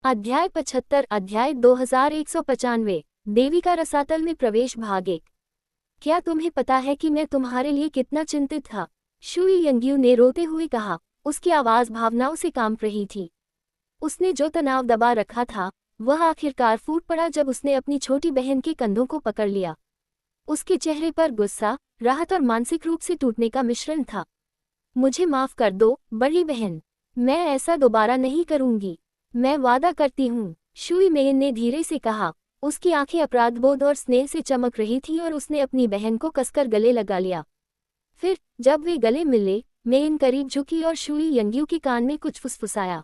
अध्याय 75 अध्याय 2195 देवी का रसातल में प्रवेश भाग 1। क्या तुम्हें पता है कि मैं तुम्हारे लिए कितना चिंतित था? शुई यंग्यू ने रोते हुए कहा। उसकी आवाज़ भावनाओं से कांप रही थी। उसने जो तनाव दबा रखा था वह आखिरकार फूट पड़ा जब उसने अपनी छोटी बहन के कंधों को पकड़ लिया। उसके चेहरे पर गुस्सा, राहत और मानसिक रूप से टूटने का मिश्रण था। मुझे माफ़ कर दो बड़ी बहन, मैं ऐसा दोबारा नहीं करूंगी, मैं वादा करती हूँ, शुई मेन ने धीरे से कहा। उसकी आंखें अपराधबोध और स्नेह से चमक रही थीं और उसने अपनी बहन को कसकर गले लगा लिया। फिर जब वे गले मिले, मेन करीब झुकी और शुई यंग्यू के कान में कुछ फुसफुसाया।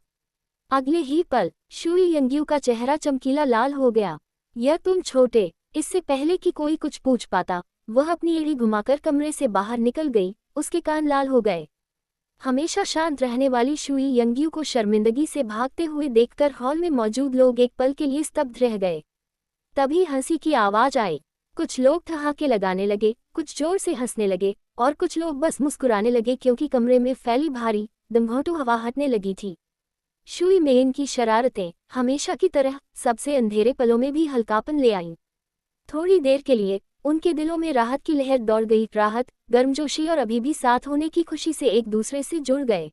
अगले ही पल शुई यंग्यू का चेहरा चमकीला लाल हो गया। यह तुम छोटे। इससे पहले कि कोई कुछ पूछ पाता, वह अपनी एड़ी घुमाकर कमरे से बाहर निकल गई। उसके कान लाल हो गए। हमेशा शांत रहने वाली शुई यंग्यू को शर्मिंदगी से भागते हुए देखकर हॉल में मौजूद लोग एक पल के लिए स्तब्ध रह गए। तभी हंसी की आवाज आई। कुछ लोग ठहाके लगाने लगे, कुछ जोर से हंसने लगे और कुछ लोग बस मुस्कुराने लगे क्योंकि कमरे में फैली भारी दमघोंटू हवा हटने लगी थी। शुई मेन की शरारतें हमेशा की तरह सबसे अंधेरे पलों में भी हल्कापन ले आईं। थोड़ी देर के लिए उनके दिलों में राहत की लहर दौड़ गई। राहत, गर्मजोशी और अभी भी साथ होने की खुशी से एक दूसरे से जुड़ गए।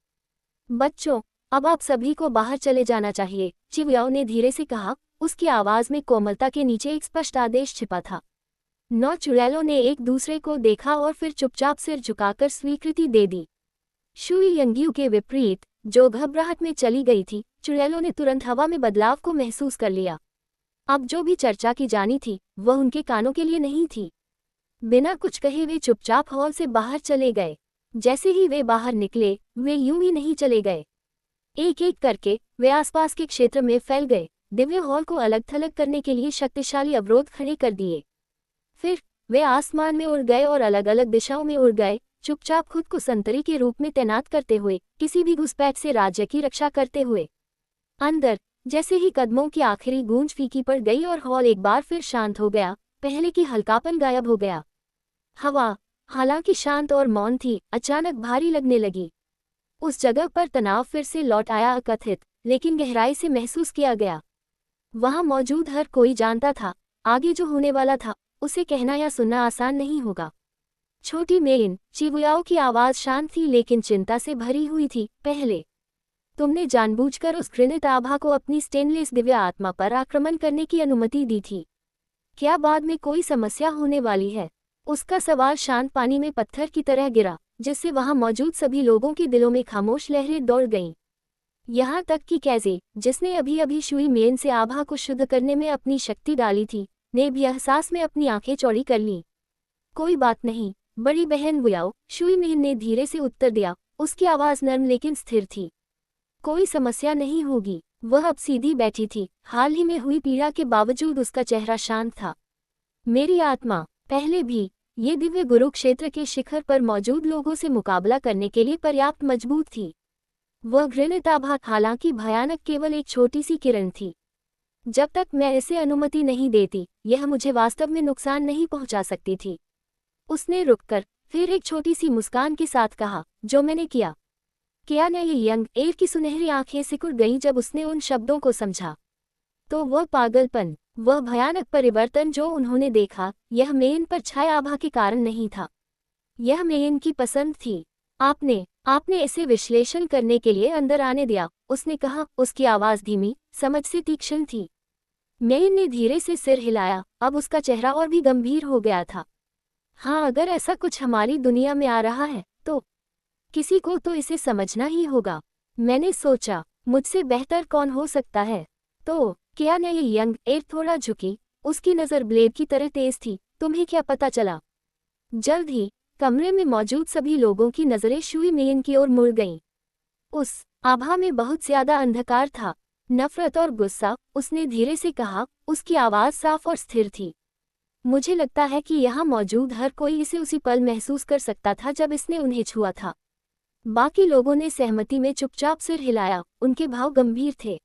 बच्चों, अब आप सभी को बाहर चले जाना चाहिए, चिवयाओ ने धीरे से कहा। उसकी आवाज में कोमलता के नीचे एक स्पष्ट आदेश छिपा था। 9 चुड़ैलों ने एक दूसरे को देखा और फिर चुपचाप सिर झुकाकर स्वीकृति दे दी। शुई यंग्यू के विपरीत, जो घबराहट में चली गई थी, चुड़ैलों ने तुरंत हवा में बदलाव को महसूस कर लिया। अब जो भी चर्चा की जानी थी वह उनके कानों के लिए नहीं थी। बिना कुछ कहे वे चुपचाप हॉल से बाहर चले गए। जैसे ही वे बाहर निकले, वे यूं ही नहीं चले गए। एक एक करके वे आसपास के क्षेत्र में फैल गए, दिव्य हॉल को अलग थलग करने के लिए शक्तिशाली अवरोध खड़े कर दिए। फिर वे आसमान में उड़ गए और अलग अलग दिशाओं में उड़ गए, चुपचाप खुद को संतरी के रूप में तैनात करते हुए, किसी भी घुसपैठ से राज्य की रक्षा करते हुए। अंदर जैसे ही कदमों की आखिरी गूंज फीकी पड़ गई और हॉल एक बार फिर शांत हो गया, पहले की हल्कापन गायब हो गया। हवा, हालांकि शांत और मौन थी, अचानक भारी लगने लगी। उस जगह पर तनाव फिर से लौट आया, अकथित लेकिन गहराई से महसूस किया गया। वहां मौजूद हर कोई जानता था, आगे जो होने वाला था उसे कहना या सुनना आसान नहीं होगा। छोटी मेन, चिवयाओ की आवाज शांत थी लेकिन चिंता से भरी हुई थी। पहले तुमने जानबूझकर उस घृणित आभा को अपनी स्टेनलेस दिव्य आत्मा पर आक्रमण करने की अनुमति दी थी। क्या बाद में कोई समस्या होने वाली है? उसका सवाल शांत पानी में पत्थर की तरह गिरा, जिससे वहां मौजूद सभी लोगों के दिलों में खामोश लहरें दौड़ गईं। यहाँ तक कि कैज़े, जिसने अभी अभी शुई मेन से आभा को शुद्ध करने में अपनी शक्ति डाली थी, ने भी एहसास में अपनी आंखें चौड़ी कर लीं। कोई बात नहीं बड़ी बहन वुयाओ, शुई मेन ने धीरे से उत्तर दिया। उसकी आवाज़ नर्म लेकिन स्थिर थी। कोई समस्या नहीं होगी। वह अब सीधी बैठी थी, हाल ही में हुई पीड़ा के बावजूद उसका चेहरा शांत था। मेरी आत्मा पहले भी ये दिव्य गुरु क्षेत्र के शिखर पर मौजूद लोगों से मुकाबला करने के लिए पर्याप्त मजबूत थी। वह घृणित आभा हालांकि भयानक केवल एक छोटी सी किरण थी। जब तक मैं इसे अनुमति नहीं देती, यह मुझे वास्तव में नुकसान नहीं पहुंचा सकती थी। उसने रुककर फिर एक छोटी सी मुस्कान के साथ कहा, जो मैंने किया ने ये यंग एयर की सुनहरी आंखें सिकुड़ गईं जब उसने उन शब्दों को समझा। तो वह पागलपन, वह भयानक परिवर्तन जो उन्होंने देखा, यह मेन पर छाए आभा के कारण नहीं था। यह मेन की पसंद थी। आपने इसे विश्लेषण करने के लिए अंदर आने दिया, उसने कहा। उसकी आवाज़ धीमी, समझ से तीक्ष्ण थी। मेन ने धीरे से सिर हिलाया, अब उसका चेहरा और भी गंभीर हो गया था। हाँ, अगर ऐसा कुछ हमारी दुनिया में आ रहा है तो किसी को तो इसे समझना ही होगा। मैंने सोचा, मुझसे बेहतर कौन हो सकता है? तो क्या ने ये यंग एयर थोड़ा झुकी, उसकी नज़र ब्लेड की तरह तेज थी। तुम्हें क्या पता चला? जल्द ही कमरे में मौजूद सभी लोगों की नज़रें शुई मेन की ओर मुड़ गईं। उस आभा में बहुत ज्यादा अंधकार था, नफरत और गुस्सा, उसने धीरे से कहा। उसकी आवाज़ साफ और स्थिर थी। मुझे लगता है कि यहाँ मौजूद हर कोई इसे उसी पल महसूस कर सकता था जब इसने उन्हें छुआ था। बाकी लोगों ने सहमति में चुपचाप सिर हिलाया, उनके भाव गंभीर थे।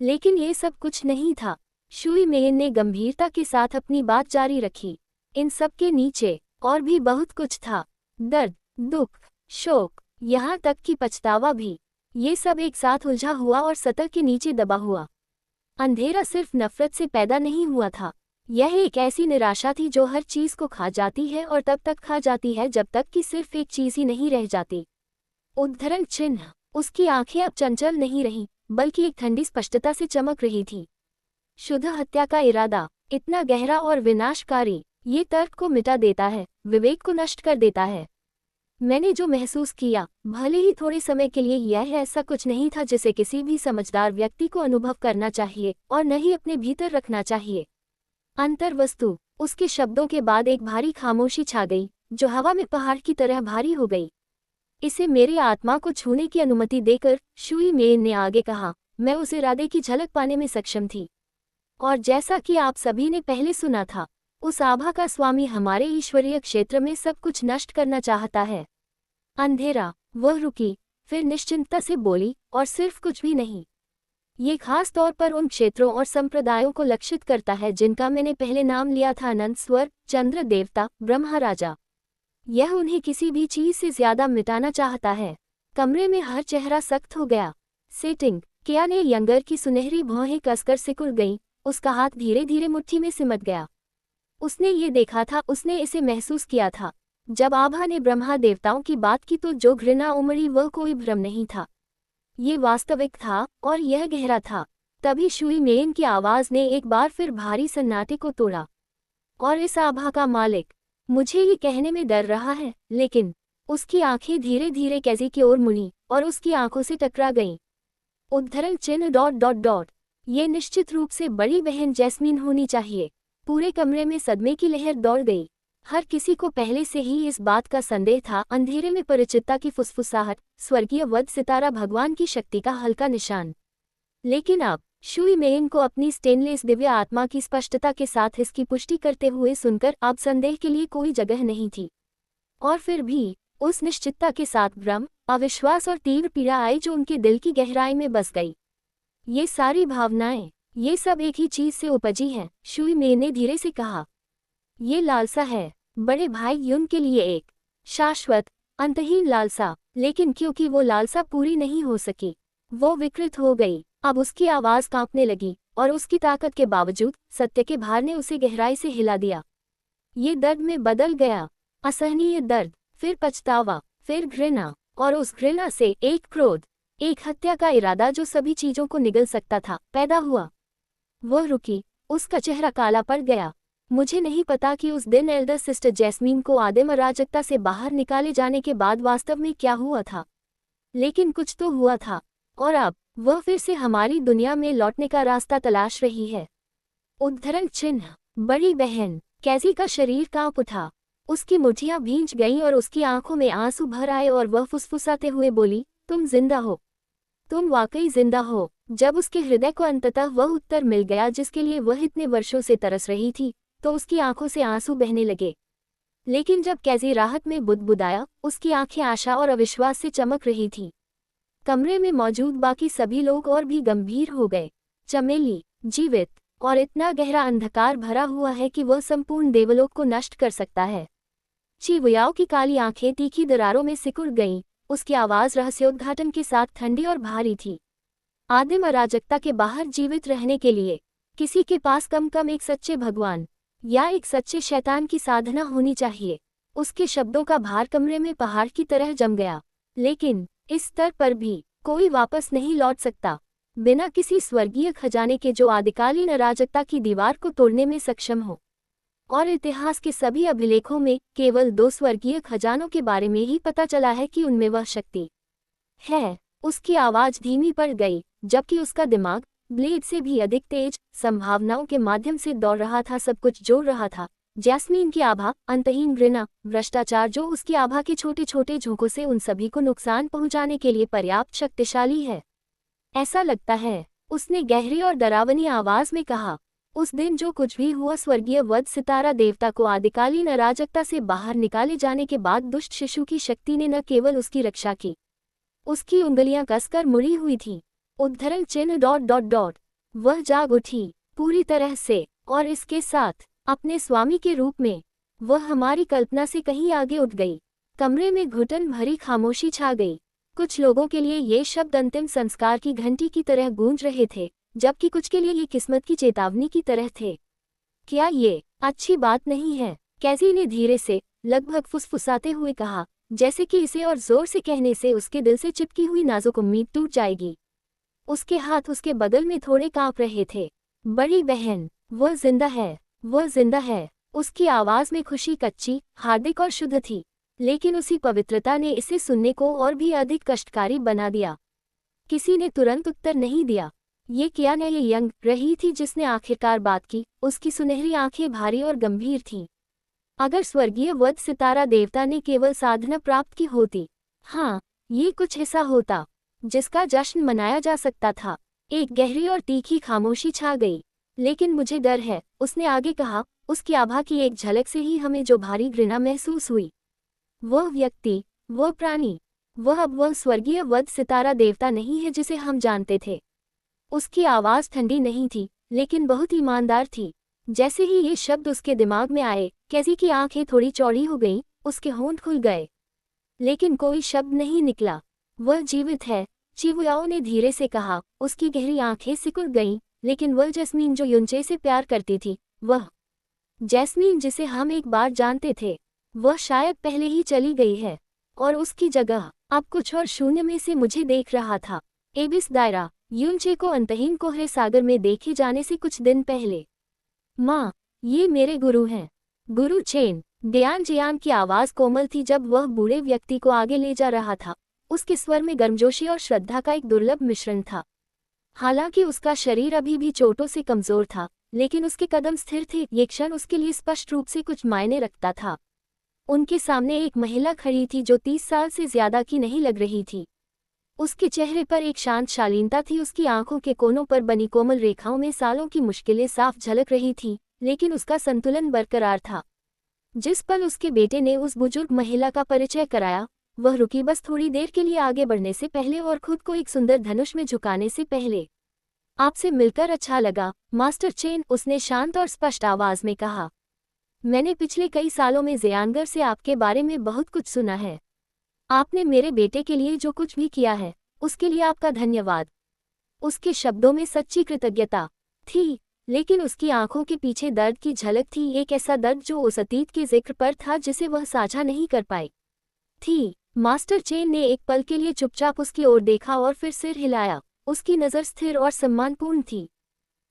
लेकिन ये सब कुछ नहीं था। शुई मेन ने गंभीरता के साथ अपनी बात जारी रखी। इन सब के नीचे और भी बहुत कुछ था। दर्द, दुख, शोक, यहाँ तक कि पछतावा भी। ये सब एक साथ उलझा हुआ और सतह के नीचे दबा हुआ। अंधेरा सिर्फ नफरत से पैदा नहीं हुआ था, यह एक ऐसी निराशा थी जो हर चीज को खा जाती है और तब तक खा जाती है जब तक कि सिर्फ एक चीज ही नहीं रह जाती। उद्धरण चिन्ह। उसकी आंखें अब चंचल नहीं रहीं, बल्कि एक ठंडी स्पष्टता से चमक रही थी। शुद्ध हत्या का इरादा इतना गहरा और विनाशकारी, ये तर्क को मिटा देता है, विवेक को नष्ट कर देता है। मैंने जो महसूस किया, भले ही थोड़े समय के लिए, यह ऐसा कुछ नहीं था जिसे किसी भी समझदार व्यक्ति को अनुभव करना चाहिए और न ही अपने भीतर रखना चाहिए। अंतर्वस्तु। उसके शब्दों के बाद एक भारी खामोशी छा गई, जो हवा में पहाड़ की तरह भारी हो गई। इसे मेरी आत्मा को छूने की अनुमति देकर शुई मेन ने आगे कहा, मैं उस इरादे की झलक पाने में सक्षम थी। और जैसा कि आप सभी ने पहले सुना था, उस आभा का स्वामी हमारे ईश्वरीय क्षेत्र में सब कुछ नष्ट करना चाहता है। अंधेरा। वह रुकी, फिर निश्चिंतता से बोली, और सिर्फ कुछ भी नहीं। ये खास तौर पर उन क्षेत्रों और संप्रदायों को लक्षित करता है जिनका मैंने पहले नाम लिया था, अनंत स्वर, चंद्र देवता, ब्रह्मा राजा। यह उन्हें किसी भी चीज से ज्यादा मिटाना चाहता है। कमरे में हर चेहरा सख्त हो गया। सेटिंग। किया ने यंगर की सुनहरी भौहें कसकर सिकुड़ गईं, उसका हाथ धीरे धीरे मुट्ठी में सिमट गया। उसने ये देखा था, उसने इसे महसूस किया था। जब आभा ने ब्रह्मा देवताओं की बात की तो जो घृणा उमड़ी वह कोई भ्रम नहीं था, ये वास्तविक था और यह गहरा था। तभी शुई मेन की आवाज ने एक बार फिर भारी सन्नाटे को तोड़ा। और इस आभा का मालिक, मुझे ये कहने में डर रहा है, लेकिन उसकी आंखें धीरे धीरे कैज़ी की ओर मुड़ी और उसकी आंखों से टकरा गईं। उद्धरण चिन्ह ... ये निश्चित रूप से बड़ी बहन जैस्मीन होनी चाहिए। पूरे कमरे में सदमे की लहर दौड़ गई। हर किसी को पहले से ही इस बात का संदेह था। अंधेरे में परिचितता की फुसफुसाहट, स्वर्गीय वध सितारा, भगवान की शक्ति का हल्का निशान। लेकिन अब शुई मेन को अपनी स्टेनलेस दिव्य आत्मा की स्पष्टता के साथ इसकी पुष्टि करते हुए सुनकर अब संदेह के लिए कोई जगह नहीं थी। और फिर भी उस निश्चितता के साथ भ्रम, अविश्वास और तीव्र पीड़ा आई जो उनके दिल की गहराई में बस गई। ये सारी भावनाएं, ये सब एक ही चीज से उपजी हैं, शुई मेन ने धीरे से कहा। ये लालसा है, बड़े भाई युन के लिए एक शाश्वत, अंतहीन लालसा। लेकिन क्योंकि वो लालसा पूरी नहीं हो सकी, वो विकृत हो गई। अब उसकी आवाज कांपने लगी और उसकी ताकत के बावजूद सत्य के भार ने उसे गहराई से हिला दिया। ये दर्द में बदल गया, असहनीय दर्द, फिर पछतावा, फिर घृणा, और उस घृणा से एक क्रोध, एक हत्या का इरादा जो सभी चीजों को निगल सकता था, पैदा हुआ। वह रुकी, उसका चेहरा काला पड़ गया। मुझे नहीं पता कि उस दिन एल्डर सिस्टर जैस्मीन को आदिम अराजकता से बाहर निकाले जाने के बाद वास्तव में क्या हुआ था, लेकिन कुछ तो हुआ था, और अब वह फिर से हमारी दुनिया में लौटने का रास्ता तलाश रही है। उद्धरण चिन्ह। बड़ी बहन। कैज़ी का शरीर कांप उठा, उसकी मुट्ठियां भींच गईं और उसकी आंखों में आंसू भर आए और वह फुसफुसाते हुए बोली, तुम जिंदा हो, तुम वाकई जिंदा हो। जब उसके हृदय को अंततः वह उत्तर मिल गया जिसके लिए वह इतने वर्षों से तरस रही थी, तो उसकी आंखों से आंसू बहने लगे। लेकिन जब कैज़ी राहत में बुदबुदाया, उसकी आंखें आशा और अविश्वास से चमक रही थीं। कमरे में मौजूद बाकी सभी लोग और भी गंभीर हो गए। चमेली जीवित और इतना गहरा अंधकार भरा हुआ है कि वह संपूर्ण देवलोक को नष्ट कर सकता है। चिवुयाओ की काली आंखें तीखी दरारों में सिकुड़ गईं, उसकी आवाज रहस्योद्घाटन के साथ ठंडी और भारी थी। आदिम अराजकता के बाहर जीवित रहने के लिए किसी के पास कम एक सच्चे भगवान या एक सच्चे शैतान की साधना होनी चाहिए। उसके शब्दों का भार कमरे में पहाड़ की तरह जम गया। लेकिन इस स्तर पर भी कोई वापस नहीं लौट सकता, बिना किसी स्वर्गीय खजाने के जो आदिकालीन अराजकता की दीवार को तोड़ने में सक्षम हो। और इतिहास के सभी अभिलेखों में केवल 2 स्वर्गीय खजानों के बारे में ही पता चला है कि उनमें वह शक्ति है। उसकी आवाज धीमी पड़ गई, जबकि उसका दिमाग ब्लेड से भी अधिक तेज संभावनाओं के माध्यम से दौड़ रहा था, सब कुछ जोड़ रहा था। जैस्मीन की आभा, अंतहीन घृणा, भ्रष्टाचार जो उसकी आभा के छोटे छोटे झोंकों से उन सभी को नुकसान पहुंचाने के लिए पर्याप्त शक्तिशाली है। ऐसा लगता है, उसने गहरी और डरावनी आवाज में कहा। उस दिन जो कुछ भी हुआ, स्वर्गीय वध सितारा देवता को आदिकालीन अराजकता से बाहर निकाले जाने के बाद दुष्ट शिशु की शक्ति ने न केवल उसकी रक्षा की, उसकी उंगलियां कसकर मुड़ी हुई थीं। उद्धरण चिन्ह ... वह जाग उठी पूरी तरह से, और इसके साथ अपने स्वामी के रूप में वह हमारी कल्पना से कहीं आगे उठ गई। कमरे में घुटन भरी खामोशी छा गई। कुछ लोगों के लिए ये शब्द अंतिम संस्कार की घंटी की तरह गूंज रहे थे, जबकि कुछ के लिए ये किस्मत की चेतावनी की तरह थे। क्या ये अच्छी बात नहीं है? कैजी ने धीरे से, लगभग फुसफुसाते हुए कहा, जैसे कि इसे और जोर से कहने से उसके दिल से चिपकी हुई नाजुक उम्मीद टूट जाएगी। उसके हाथ उसके बगल में थोड़े कांप रहे थे। बड़ी बहन, वह जिंदा है, वह जिंदा है। उसकी आवाज में खुशी कच्ची, हार्दिक और शुद्ध थी, लेकिन उसी पवित्रता ने इसे सुनने को और भी अधिक कष्टकारी बना दिया। किसी ने तुरंत उत्तर नहीं दिया। ये क्या न ये यंग रही थी जिसने आखिरकार बात की। उसकी सुनहरी आंखें भारी और गंभीर थीं। अगर स्वर्गीय वध सितारा देवता ने केवल साधना प्राप्त की होती, हाँ, ये कुछ ऐसा होता जिसका जश्न मनाया जा सकता था। एक गहरी और तीखी खामोशी छा गई। लेकिन मुझे डर है, उसने आगे कहा, उसकी आभा की एक झलक से ही हमें जो भारी घृणा महसूस हुई। वह व्यक्ति, वह प्राणी, वह अब वह स्वर्गीय वध सितारा देवता नहीं है जिसे हम जानते थे। उसकी आवाज़ ठंडी नहीं थी, लेकिन बहुत ईमानदार थी। जैसे ही ये शब्द उसके दिमाग में आए, कैसी की आंखें थोड़ी चौड़ी हो गईं, उसके होंठ खुल गए, लेकिन कोई शब्द नहीं निकला। वह जीवित है, चिवुआओ ने धीरे से कहा। उसकी गहरी आंखें सिकुड़ गईं, लेकिन वह जैस्मीन जो युनचे से प्यार करती थी, वह जैस्मीन जिसे हम एक बार जानते थे, वह शायद पहले ही चली गई है, और उसकी जगह अब कुछ और शून्य में से मुझे देख रहा था। एबिस दायरा, युनचे को अंतहीन कोहरे सागर में देखे जाने से कुछ दिन पहले। माँ, ये मेरे गुरु हैं, गुरु चेन। दयान जियान की आवाज़ कोमल थी जब वह बूढ़े व्यक्ति को आगे ले जा रहा था। उसके स्वर में गर्मजोशी और श्रद्धा का एक दुर्लभ मिश्रण था। हालांकि उसका शरीर अभी भी चोटों से कमजोर था, लेकिन उसके कदम स्थिर थे। ये क्षण उसके लिए स्पष्ट रूप से कुछ मायने रखता था। उनके सामने एक महिला खड़ी थी जो 30 साल से ज्यादा की नहीं लग रही थी। उसके चेहरे पर एक शांत शालीनता थी। उसकी आंखों के कोनों पर बनी कोमल रेखाओं में सालों की मुश्किलें साफ झलक रही थीं, लेकिन उसका संतुलन बरकरार था। जिस पल उसके बेटे ने उस बुजुर्ग महिला का परिचय कराया, वह रुकी, बस थोड़ी देर के लिए आगे बढ़ने से पहले और खुद को एक सुंदर धनुष में झुकाने से पहले। आपसे मिलकर अच्छा लगा, मास्टर चेन, उसने शांत और स्पष्ट आवाज में कहा। मैंने पिछले कई सालों में ज़ियांगर से आपके बारे में बहुत कुछ सुना है। आपने मेरे बेटे के लिए जो कुछ भी किया है, उसके लिए आपका धन्यवाद। उसके शब्दों में सच्ची कृतज्ञता थी, लेकिन उसकी आंखों के पीछे दर्द की झलक थी, एक ऐसा दर्द जो उस अतीत के जिक्र पर था जिसे वह साझा नहीं कर पाई थी। मास्टर चेन ने एक पल के लिए चुपचाप उसकी ओर देखा और फिर सिर हिलाया। उसकी नज़र स्थिर और सम्मानपूर्ण थी।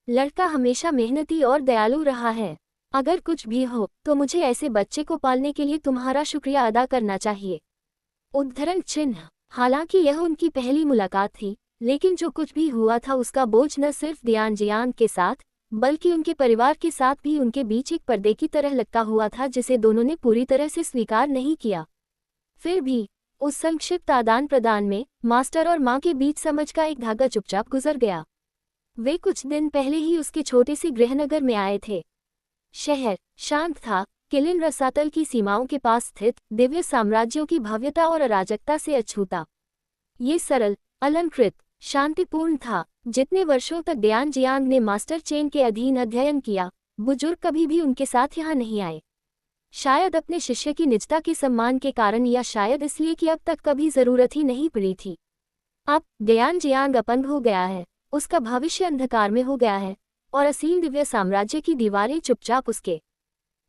लड़का हमेशा मेहनती और दयालु रहा है। अगर कुछ भी हो तो मुझे ऐसे बच्चे को पालने के लिए तुम्हारा शुक्रिया अदा करना चाहिए। उद्धरण चिन्ह। हालांकि यह उनकी पहली मुलाकात थी, लेकिन जो कुछ भी हुआ था उसका बोझ न सिर्फ दियान जियांग के साथ, बल्कि उनके परिवार के साथ भी उनके बीच एक पर्दे की तरह लटका हुआ था जिसे दोनों ने पूरी तरह से स्वीकार नहीं किया। फिर भी उस संक्षिप्त आदान प्रदान में मास्टर और माँ के बीच समझ का एक धागा चुपचाप गुजर गया। वे कुछ दिन पहले ही उसके छोटे से गृहनगर में आए थे। शहर शांत था, किलिन रसातल की सीमाओं के पास स्थित, दिव्य साम्राज्यों की भव्यता और अराजकता से अछूता। ये सरल, अलंकृत, शांतिपूर्ण था। जितने वर्षों तक दयान जियांग ने मास्टर चेन के अधीन अध्ययन किया, बुजुर्ग कभी भी उनके साथ यहाँ नहीं आए। शायद अपने शिष्य की निजता के सम्मान के कारण, या शायद इसलिए कि अब तक कभी जरूरत ही नहीं पड़ी थी। अब दयान जियांग अपंग हो गया है, उसका भविष्य अंधकार में हो गया है, और असीम दिव्य साम्राज्य की दीवारें चुपचाप उसके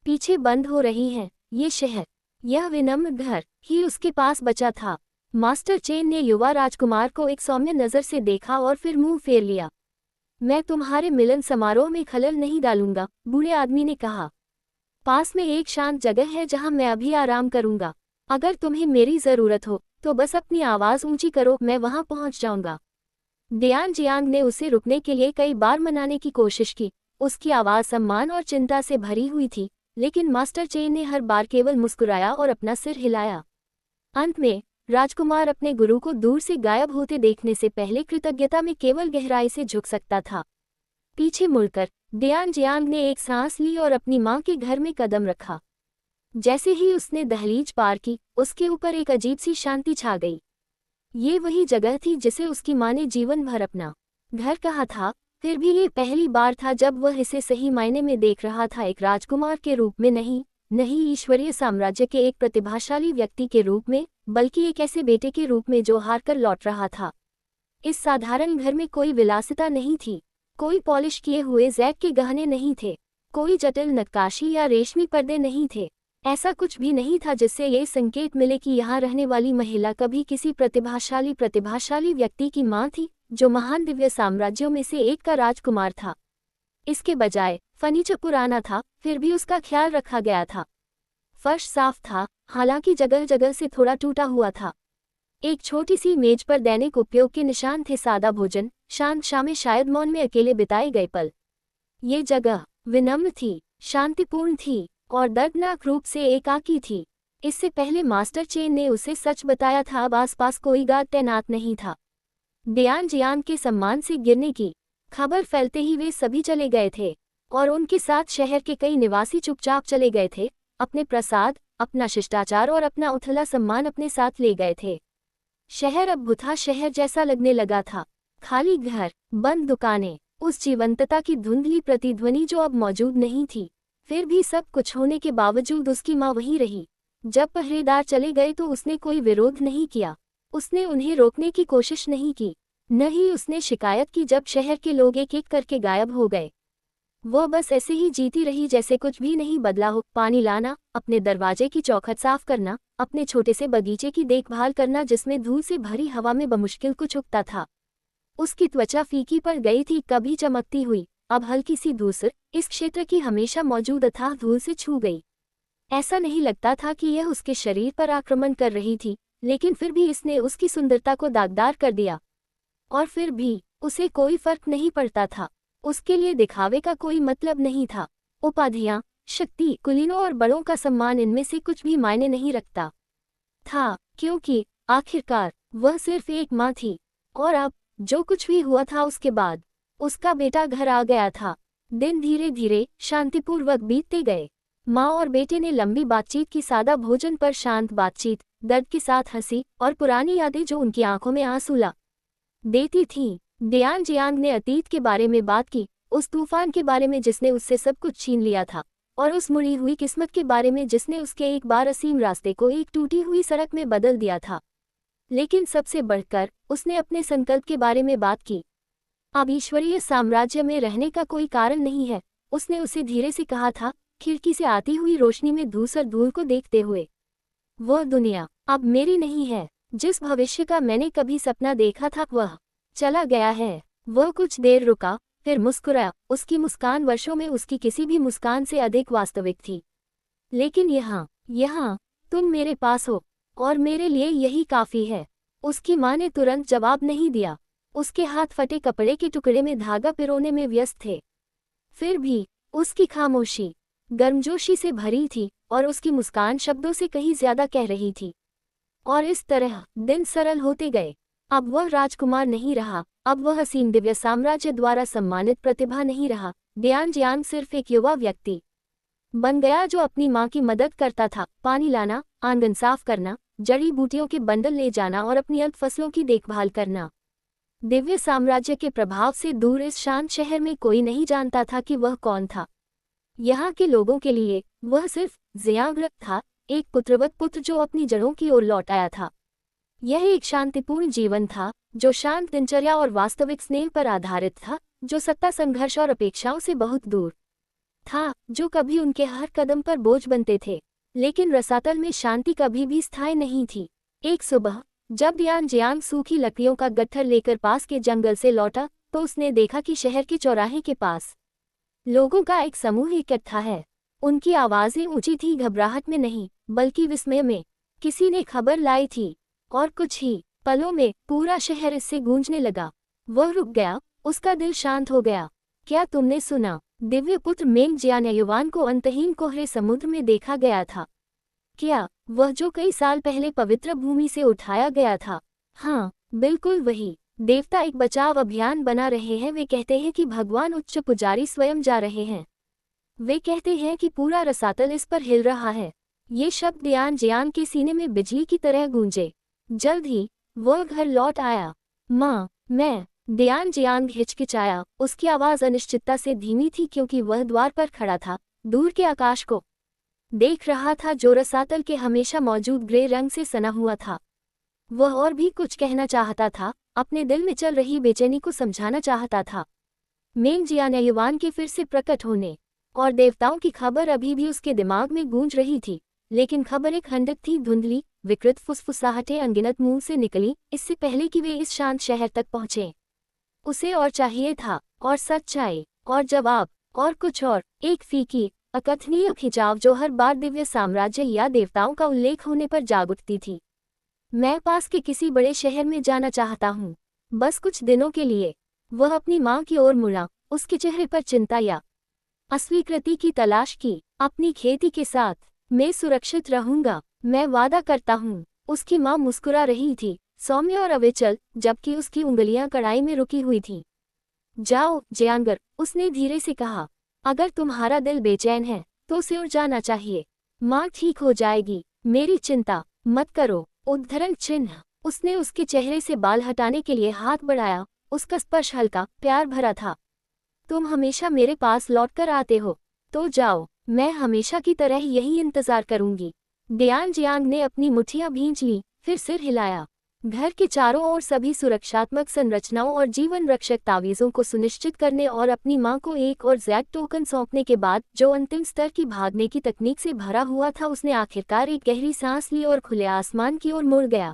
पीछे बंद हो रही हैं। ये शहर, यह विनम्र घर ही उसके पास बचा था। मास्टर चेन ने युवा राजकुमार को एक सौम्य नज़र से देखा और फिर मुंह फेर लिया। मैं तुम्हारे मिलन समारोह में खलल नहीं डालूंगा, बूढ़े आदमी ने कहा। पास में एक शांत जगह है जहां मैं अभी आराम करूंगा। अगर तुम्हें मेरी ज़रूरत हो तो बस अपनी आवाज़ ऊंची करो, मैं वहां पहुंच जाऊंगा। दयान जियांग ने उसे रुकने के लिए कई बार मनाने की कोशिश की। उसकी आवाज़ सम्मान और चिंता से भरी हुई थी, लेकिन मास्टर चेन ने हर बार केवल मुस्कुराया और अपना सिर हिलाया। अंत में राजकुमार अपने गुरु को दूर से गायब होते देखने से पहले कृतज्ञता में केवल गहराई से झुक सकता था। पीछे मुड़कर दयान जियांग ने एक सांस ली और अपनी माँ के घर में कदम रखा। जैसे ही उसने दहलीज पार की, उसके ऊपर एक अजीब सी शांति छा गई। ये वही जगह थी जिसे उसकी माँ ने जीवन भर अपना घर कहा था। फिर भी ये पहली बार था जब वह इसे सही मायने में देख रहा था, एक राजकुमार के रूप में नहीं ईश्वरीय साम्राज्य के एक प्रतिभाशाली व्यक्ति के रूप में, बल्कि एक ऐसे बेटे के रूप में जो हार कर लौट रहा था। इस साधारण घर में कोई विलासिता नहीं थी, कोई पॉलिश किए हुए जैक के गहने नहीं थे, कोई जटिल नक्काशी या रेशमी पर्दे नहीं थे। ऐसा कुछ भी नहीं था जिससे ये संकेत मिले कि यहाँ रहने वाली महिला कभी किसी प्रतिभाशाली व्यक्ति की माँ थी, जो महान दिव्य साम्राज्यों में से एक का राजकुमार था। इसके बजाय फर्नीचर पुराना था, फिर भी उसका ख्याल रखा गया था। फर्श साफ था, हालांकि जगह जगह से थोड़ा टूटा हुआ था। एक छोटी सी मेज पर दैनिक उपयोग के निशान थे, सादा भोजन, शांत शामें, शायद मौन में अकेले बिताए गए पल। ये जगह विनम्र थी, शांतिपूर्ण थी और दर्दनाक रूप से एकाकी थी। इससे पहले मास्टर चेन ने उसे सच बताया था, अब आसपास कोई गार्ड तैनात नहीं था। डियान जियांग के सम्मान से गिरने की खबर फैलते ही वे सभी चले गए थे और उनके साथ शहर के कई निवासी चुपचाप चले गए थे, अपने प्रसाद, अपना शिष्टाचार और अपना उथला सम्मान अपने साथ ले गए थे। शहर अब भूथा शहर जैसा लगने लगा था। खाली घर, बंद दुकानें, उस जीवंतता की धुंधली प्रतिध्वनि जो अब मौजूद नहीं थी। फिर भी सब कुछ होने के बावजूद उसकी माँ वहीं रही। जब पहरेदार चले गए तो उसने कोई विरोध नहीं किया, उसने उन्हें रोकने की कोशिश नहीं की, न ही उसने शिकायत की जब शहर के लोग एक एक करके गायब हो गए। वो बस ऐसे ही जीती रही जैसे कुछ भी नहीं बदला हो। पानी लाना, अपने दरवाजे की चौखट साफ करना, अपने छोटे से बगीचे की देखभाल करना जिसमें धूल से भरी हवा में बमुश्किल कुछ उगता था। उसकी त्वचा फीकी पड़ गई थी, कभी चमकती हुई, अब हल्की सी धूसर इस क्षेत्र की हमेशा मौजूद अथाह धूल से छू गई। ऐसा नहीं लगता था कि यह उसके शरीर पर आक्रमण कर रही थी, लेकिन फिर भी इसने उसकी सुंदरता को दागदार कर दिया। और फिर भी उसे कोई फर्क नहीं पड़ता था। उसके लिए दिखावे का कोई मतलब नहीं था। उपाधियां, शक्ति, कुलीनों और बड़ों का सम्मान, इनमें से कुछ भी मायने नहीं रखता था, क्योंकि आखिरकार वह सिर्फ एक माँ थी। और अब जो कुछ भी हुआ था उसके बाद उसका बेटा घर आ गया था। दिन धीरे धीरे शांतिपूर्वक बीतते गए। माँ और बेटे ने लंबी बातचीत की, सादा भोजन पर शांत बातचीत, दर्द के साथ हंसी और पुरानी यादें जो उनकी आंखों में आंसू ला देती थीं। डियान जियांग ने अतीत के बारे में बात की, उस तूफान के बारे में जिसने उससे सब कुछ छीन लिया था, और उस मुड़ी हुई किस्मत के बारे में जिसने उसके एक बार असीम रास्ते को एक टूटी हुई सड़क में बदल दिया था। लेकिन सबसे बढ़कर उसने अपने संकल्प के बारे में बात की। अब ईश्वरीय साम्राज्य में रहने का कोई कारण नहीं है, उसने उसे धीरे से कहा था, खिड़की से आती हुई रोशनी में धूसर धूल को देखते हुए। वह दुनिया अब मेरी नहीं है। जिस भविष्य का मैंने कभी सपना देखा था वह चला गया है। वह कुछ देर रुका, फिर मुस्कुराया। उसकी मुस्कान वर्षों में उसकी किसी भी मुस्कान से अधिक वास्तविक थी। लेकिन यहाँ तुम मेरे पास हो और मेरे लिए यही काफी है। उसकी माँ ने तुरंत जवाब नहीं दिया। उसके हाथ फटे कपड़े के टुकड़े में धागा पिरोने में व्यस्त थे। फिर भी उसकी खामोशी गर्मजोशी से भरी थी और उसकी मुस्कान शब्दों से कहीं ज्यादा कह रही थी। और इस तरह दिन सरल होते गए। अब वह राजकुमार नहीं रहा, अब वह असीम दिव्य साम्राज्य द्वारा सम्मानित प्रतिभा नहीं रहा। डियान जियांग सिर्फ एक युवा व्यक्ति बन गया जो अपनी माँ की मदद करता था, पानी लाना, आंगन साफ करना, जड़ी बूटियों के बंडल ले जाना और अपनी अल्प फसलों की देखभाल करना। दिव्य साम्राज्य के प्रभाव से दूर इस शांत शहर में कोई नहीं जानता था कि वह कौन था। यहाँ के लोगों के लिए वह सिर्फ जियांग था, एक पुत्रवत पुत्र जो अपनी जड़ों की ओर लौट आया था। यह एक शांतिपूर्ण जीवन था जो शांत दिनचर्या और वास्तविक स्नेह पर आधारित था, जो सत्ता, संघर्ष और अपेक्षाओं से बहुत दूर था, जो कभी उनके हर कदम पर बोझ बनते थे। लेकिन रसातल में शांति कभी भी स्थायी नहीं थी। एक सुबह जब डियान जियांग सूखी लकड़ियों का गट्ठर लेकर पास के जंगल से लौटा तो उसने देखा कि शहर के चौराहे के पास लोगों का एक समूह इकट्ठा है। उनकी आवाजें ऊंची थी, घबराहट में नहीं बल्कि विस्मय में। किसी ने खबर लाई थी और कुछ ही पलों में पूरा शहर इससे गूंजने लगा। वह रुक गया, उसका दिल शांत हो गया। क्या तुमने सुना? दिव्य पुत्र मेंग जियान्युआन को अंतहीन कोहरे समुद्र में देखा गया था। क्या वह जो कई साल पहले पवित्र भूमि से उठाया गया था? हाँ, बिल्कुल वही। देवता एक बचाव अभियान बना रहे हैं। वे कहते हैं कि भगवान उच्च पुजारी स्वयं जा रहे हैं। वे कहते हैं कि पूरा रसातल इस पर हिल रहा है। ये शब्द डियान जियांग के सीने में बिजली की तरह गूंजे। जल्द ही वह घर लौट आया। माँ, मैं। डियान जियांग हिचकिचाया। उसकी आवाज अनिश्चितता से धीमी थी क्योंकि वह द्वार पर खड़ा था, दूर के आकाश को देख रहा था जो रसातल के हमेशा मौजूद ग्रे रंग से सना हुआ था। वह और भी कुछ कहना चाहता था, अपने दिल में चल रही बेचैनी को समझाना चाहता था, मेंग जियानयुआन के फिर से प्रकट होने और देवताओं की खबर अभी भी उसके दिमाग में गूंज रही थी, लेकिन खबर एक खंडक थी, धुंधली विकृत फुसफुसाहटें अनगिनत मुंह से निकली, इससे पहले कि वे इस शांत शहर तक पहुंचे। उसे और चाहिए था, और सच्चाई, और जवाब, और कुछ और, एक फीकी अकथनीय खिंचाव जो हर बार दिव्य साम्राज्य या देवताओं का उल्लेख होने पर जाग उठती थी। मैं पास के किसी बड़े शहर में जाना चाहता हूँ, बस कुछ दिनों के लिए। वह अपनी माँ की ओर मुड़ा, उसके चेहरे पर चिंता या अस्वीकृति की तलाश की। अपनी खेती के साथ मैं सुरक्षित रहूंगा, मैं वादा करता हूँ। उसकी माँ मुस्कुरा रही थी, सौम्य और अविचल, जबकि उसकी उंगलियां कड़ाई में रुकी हुई थीं। जाओ जयांगर, उसने धीरे से कहा। अगर तुम्हारा दिल बेचैन है तो उसे उड़ जाना चाहिए। माँ ठीक हो जाएगी, मेरी चिंता मत करो। उद्धरण चिन्ह। उसने उसके चेहरे से बाल हटाने के लिए हाथ बढ़ाया, उसका स्पर्श हल्का प्यार भरा था। तुम हमेशा मेरे पास लौटकर आते हो, तो जाओ, मैं हमेशा की तरह यही इंतजार करूंगी। डियान जियांग ने अपनी मुट्ठियां भींच ली, फिर सिर हिलाया। घर के चारों ओर सभी सुरक्षात्मक संरचनाओं और जीवन रक्षक तावीज़ों को सुनिश्चित करने और अपनी मां को एक और ज़ैक टोकन सौंपने के बाद, जो अंतिम स्तर की भागने की तकनीक से भरा हुआ था, उसने आखिरकार एक गहरी सांस ली और खुले आसमान की ओर मुड़ गया।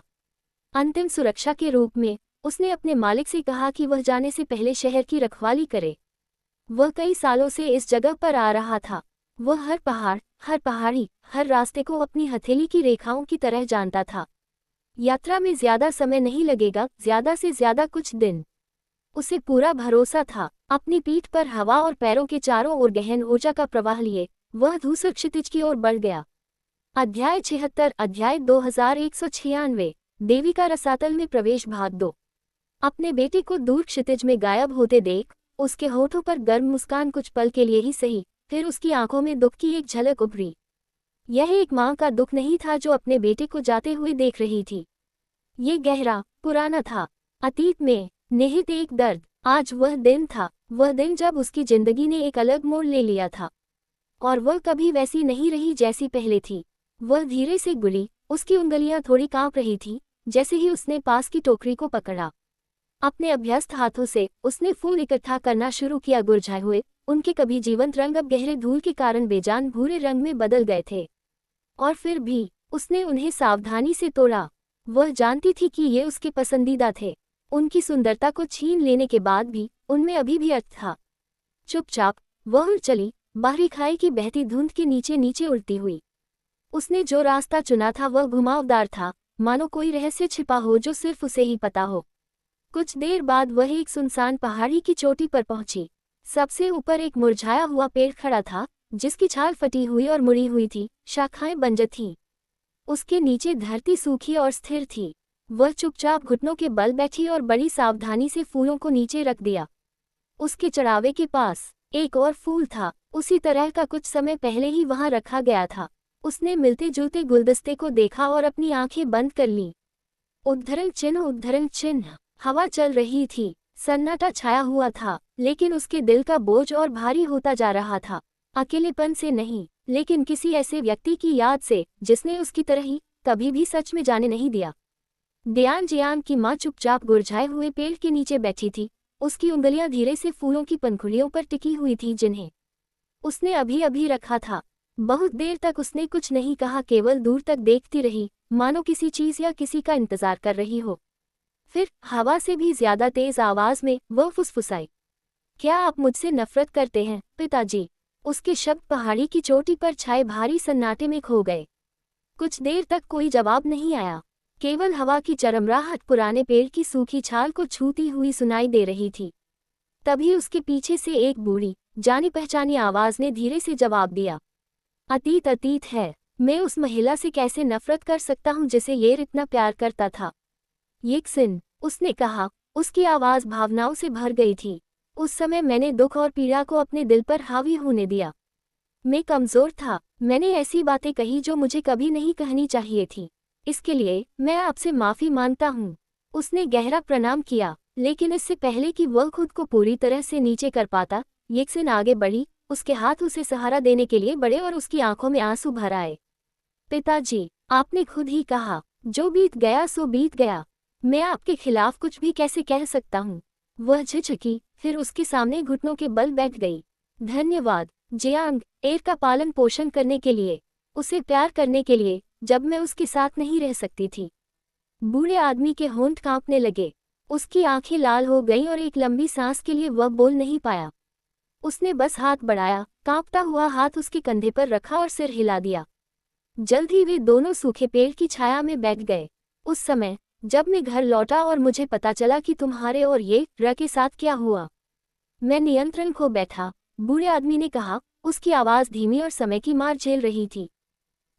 अंतिम सुरक्षा के रूप में उसने अपने मालिक से कहा कि वह जाने से पहले शहर की रखवाली करे। वह कई सालों से इस जगह पर आ रहा था। वह हर पहाड़, हर पहाड़ी, हर रास्ते को अपनी हथेली की रेखाओं की तरह जानता था। यात्रा में ज्यादा समय नहीं लगेगा, ज्यादा से ज्यादा कुछ दिन। उसे पूरा भरोसा था। अपनी पीठ पर हवा और पैरों के चारों ओर गहन ऊर्जा का प्रवाह लिए वह धूसर क्षितिज की ओर बढ़ गया। अध्याय 76, अध्याय 2196, देवी का रसातल में प्रवेश, भाग 2। अपने बेटे को दूर क्षितिज में गायब होते देख उसके होठों पर गर्म मुस्कान कुछ पल के लिए ही सही, फिर उसकी आंखों में दुख की एक झलक उभरी। यह एक मां का दुख नहीं था जो अपने बेटे को जाते हुए देख रही थी। ये गहरा, पुराना था, अतीत में निहित एक दर्द। आज वह दिन था, वह दिन जब उसकी जिंदगी ने एक अलग मोड़ ले लिया था, और वह कभी वैसी नहीं रही जैसी पहले थी। वह धीरे से गुली, उसकी उंगलियां थोड़ी कांप रही थीं, जैसे ही उसने पास की टोकरी को पकड़ा। अपने अभ्यस्त हाथों से उसने फूल इकट्ठा करना शुरू किया, गुरझाए हुए। उनके कभी जीवंत रंग अब गहरे धूल के कारण बेजान भूरे रंग में बदल गए थे, और फिर भी उसने उन्हें सावधानी से तोड़ा। वह जानती थी कि ये उसके पसंदीदा थे। उनकी सुंदरता को छीन लेने के बाद भी उनमें अभी भी अर्थ था। चुपचाप वह उड़ चली, बाहरी खाई की बहती धुंध के नीचे नीचे उड़ती हुई। उसने जो रास्ता चुना था वह घुमावदार था, मानो कोई रहस्य छिपा हो जो सिर्फ उसे ही पता हो। कुछ देर बाद वह एक सुनसान पहाड़ी की चोटी पर पहुंची। सबसे ऊपर एक मुरझाया हुआ पेड़ खड़ा था, जिसकी छाल फटी हुई और मुड़ी हुई थी, शाखाएं बंजर थीं। उसके नीचे धरती सूखी और स्थिर थी। वह चुपचाप घुटनों के बल बैठी और बड़ी सावधानी से फूलों को नीचे रख दिया। उसके चढ़ावे के पास एक और फूल था, उसी तरह का कुछ समय पहले ही वहां रखा गया था। उसने मिलते जुलते गुलदस्ते को देखा और अपनी आंखें बंद कर लीं। उद्धरण चिन्ह, उद्धरण चिन्ह। हवा चल रही थी, सन्नाटा छाया हुआ था, लेकिन उसके दिल का बोझ और भारी होता जा रहा था। अकेलेपन से नहीं, लेकिन किसी ऐसे व्यक्ति की याद से जिसने उसकी तरह ही कभी भी सच में जाने नहीं दिया। डियान जियांग की मां चुपचाप गुरझाए हुए पेड़ के नीचे बैठी थी। उसकी उंगलियां धीरे से फूलों की पंखुड़ियों पर टिकी हुई थी, जिन्हें उसने अभी अभी रखा था। बहुत देर तक उसने कुछ नहीं कहा, केवल दूर तक देखती रही, मानो किसी चीज या किसी का इंतजार कर रही हो। फिर हवा से भी ज्यादा तेज आवाज में वह फुसफुसाई, क्या आप मुझसे नफरत करते हैं पिताजी? उसके शब्द पहाड़ी की चोटी पर छाए भारी सन्नाटे में खो गए। कुछ देर तक कोई जवाब नहीं आया, केवल हवा की चरमराहट पुराने पेड़ की सूखी छाल को छूती हुई सुनाई दे रही थी। तभी उसके पीछे से एक बूढ़ी जानी पहचानी आवाज ने धीरे से जवाब दिया, अतीत अतीत है। मैं उस महिला से कैसे नफरत कर सकता हूँ जिसे येर इतना प्यार करता था? येक्सिन, उसने कहा, उसकी आवाज भावनाओं से भर गई थी। उस समय मैंने दुख और पीड़ा को अपने दिल पर हावी होने दिया। मैं कमजोर था, मैंने ऐसी बातें कही जो मुझे कभी नहीं कहनी चाहिए थी। इसके लिए मैं आपसे माफी मांगता हूँ। उसने गहरा प्रणाम किया, लेकिन इससे पहले कि वह खुद को पूरी तरह से नीचे कर पाता, येक्सिन आगे बढ़ी। उसके हाथ उसे सहारा देने के लिए बढ़े और उसकी आंखों में आंसू भर आए। पिताजी, आपने खुद ही कहा, जो बीत गया सो बीत गया। मैं आपके खिलाफ कुछ भी कैसे कह सकता हूँ? वह झिझकी, फिर उसके सामने घुटनों के बल बैठ गई। धन्यवाद जियांग, एर का पालन पोषण करने के लिए, उसे प्यार करने के लिए, जब मैं उसके साथ नहीं रह सकती थी। बूढ़े आदमी के होंठ कांपने लगे, उसकी आंखें लाल हो गईं और एक लंबी सांस के लिए वह बोल नहीं पाया। उसने बस हाथ बढ़ाया, कांपता हुआ हाथ उसके कंधे पर रखा और सिर हिला दिया। जल्द ही वे दोनों सूखे पेड़ की छाया में बैठ गए। उस समय जब मैं घर लौटा और मुझे पता चला कि तुम्हारे और ये र के साथ क्या हुआ, मैं नियंत्रण खो बैठा, बूढ़े आदमी ने कहा, उसकी आवाज़ धीमी और समय की मार झेल रही थी।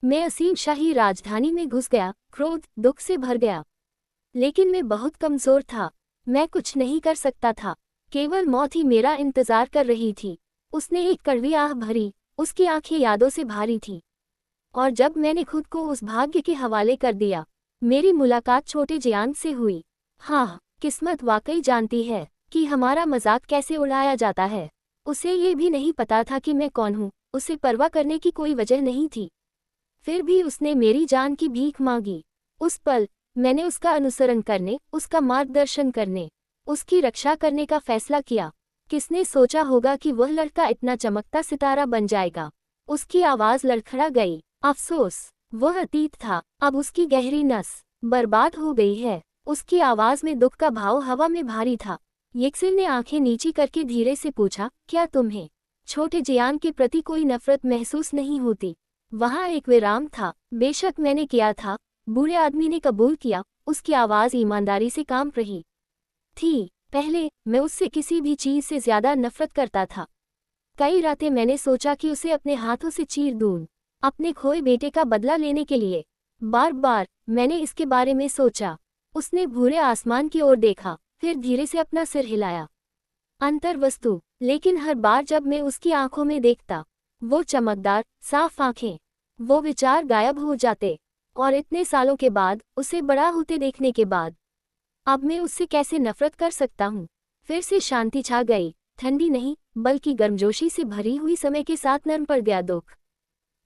मैं असीम शाही राजधानी में घुस गया, क्रोध, दुख से भर गया। लेकिन मैं बहुत कमज़ोर था, मैं कुछ नहीं कर सकता था, केवल मौत ही मेरा इंतज़ार कर रही थी। उसने एक कड़वी आह भरी, उसकी आंखें यादों से भारी थीं। और जब मैंने खुद को उस भाग्य के हवाले कर दिया, मेरी मुलाकात छोटे जियांग से हुई। हाँ, किस्मत वाकई जानती है कि हमारा मजाक कैसे उड़ाया जाता है। उसे ये भी नहीं पता था कि मैं कौन हूँ, उसे परवाह करने की कोई वजह नहीं थी। फिर भी उसने मेरी जान की भीख मांगी। उस पल मैंने उसका अनुसरण करने, उसका मार्गदर्शन करने, उसकी रक्षा करने का फैसला किया। किसने सोचा होगा कि वह लड़का इतना चमकता सितारा बन जाएगा। उसकी आवाज़ लड़खड़ा गई। अफसोस, वह अतीत था, अब उसकी गहरी नस बर्बाद हो गई है। उसकी आवाज़ में दुख का भाव हवा में भारी था। येक्सिन ने आंखें नीची करके धीरे से पूछा, क्या तुम्हें छोटे जियांग के प्रति कोई नफरत महसूस नहीं होती? वहाँ एक विराम था। बेशक मैंने किया था, बूढ़े आदमी ने कबूल किया, उसकी आवाज़ ईमानदारी से काम रही थी। पहले मैं उससे किसी भी चीज़ से ज़्यादा नफरत करता था। कई रातें मैंने सोचा कि उसे अपने हाथों से चीर दूं, अपने खोए बेटे का बदला लेने के लिए। बार बार मैंने इसके बारे में सोचा। उसने भूरे आसमान की ओर देखा, फिर धीरे से अपना सिर हिलाया। अंतर्वस्तु, लेकिन हर बार जब मैं उसकी आंखों में देखता, वो चमकदार, साफ आंखें, वो विचार गायब हो जाते। और इतने सालों के बाद, उसे बड़ा होते देखने के बाद, अब मैं उससे कैसे नफरत कर सकता हूँ? फिर से शांति छा गई, ठंडी नहीं, बल्कि गर्मजोशी से भरी हुई। समय के साथ नरम पड़ गया दुख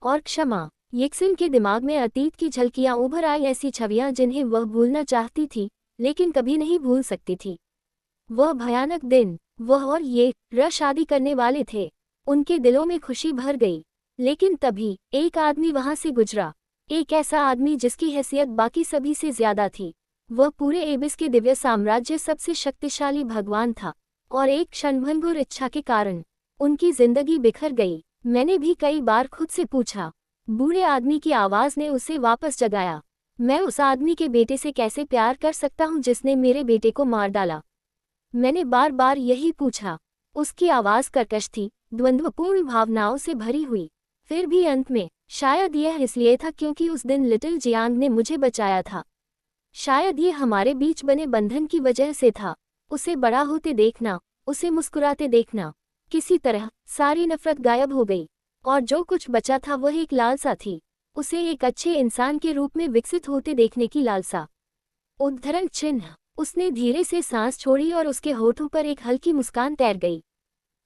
और क्षमा। येक्सिन के दिमाग में अतीत की झलकियां उभर आई, ऐसी छवियां जिन्हें वह भूलना चाहती थी, लेकिन कभी नहीं भूल सकती थी। वह भयानक दिन, वह और ये र शादी करने वाले थे। उनके दिलों में खुशी भर गई। लेकिन तभी एक आदमी वहां से गुजरा, एक ऐसा आदमी जिसकी हैसियत बाकी सभी से ज्यादा थी। वह पूरे एबिस के दिव्य साम्राज्य सबसे शक्तिशाली भगवान था, और एक क्षणभंगुर इच्छा के कारण उनकी जिंदगी बिखर गई। मैंने भी कई बार खुद से पूछा, बूढ़े आदमी की आवाज़ ने उसे वापस जगाया, मैं उस आदमी के बेटे से कैसे प्यार कर सकता हूँ जिसने मेरे बेटे को मार डाला? मैंने बार बार यही पूछा। उसकी आवाज़ कर्कश थी, द्वंद्वपूर्ण भावनाओं से भरी हुई। फिर भी अंत में, शायद यह इसलिए था क्योंकि उस दिन लिटिल जियांग ने मुझे बचाया था। शायद ये हमारे बीच बने बंधन की वजह से था। उसे बड़ा होते देखना, उसे मुस्कुराते देखना, किसी तरह सारी नफरत गायब हो गई, और जो कुछ बचा था वह एक लालसा थी, उसे एक अच्छे इंसान के रूप में विकसित होते देखने की लालसा। उद्धरण चिन्ह। उसने धीरे से सांस छोड़ी और उसके होठों पर एक हल्की मुस्कान तैर गई।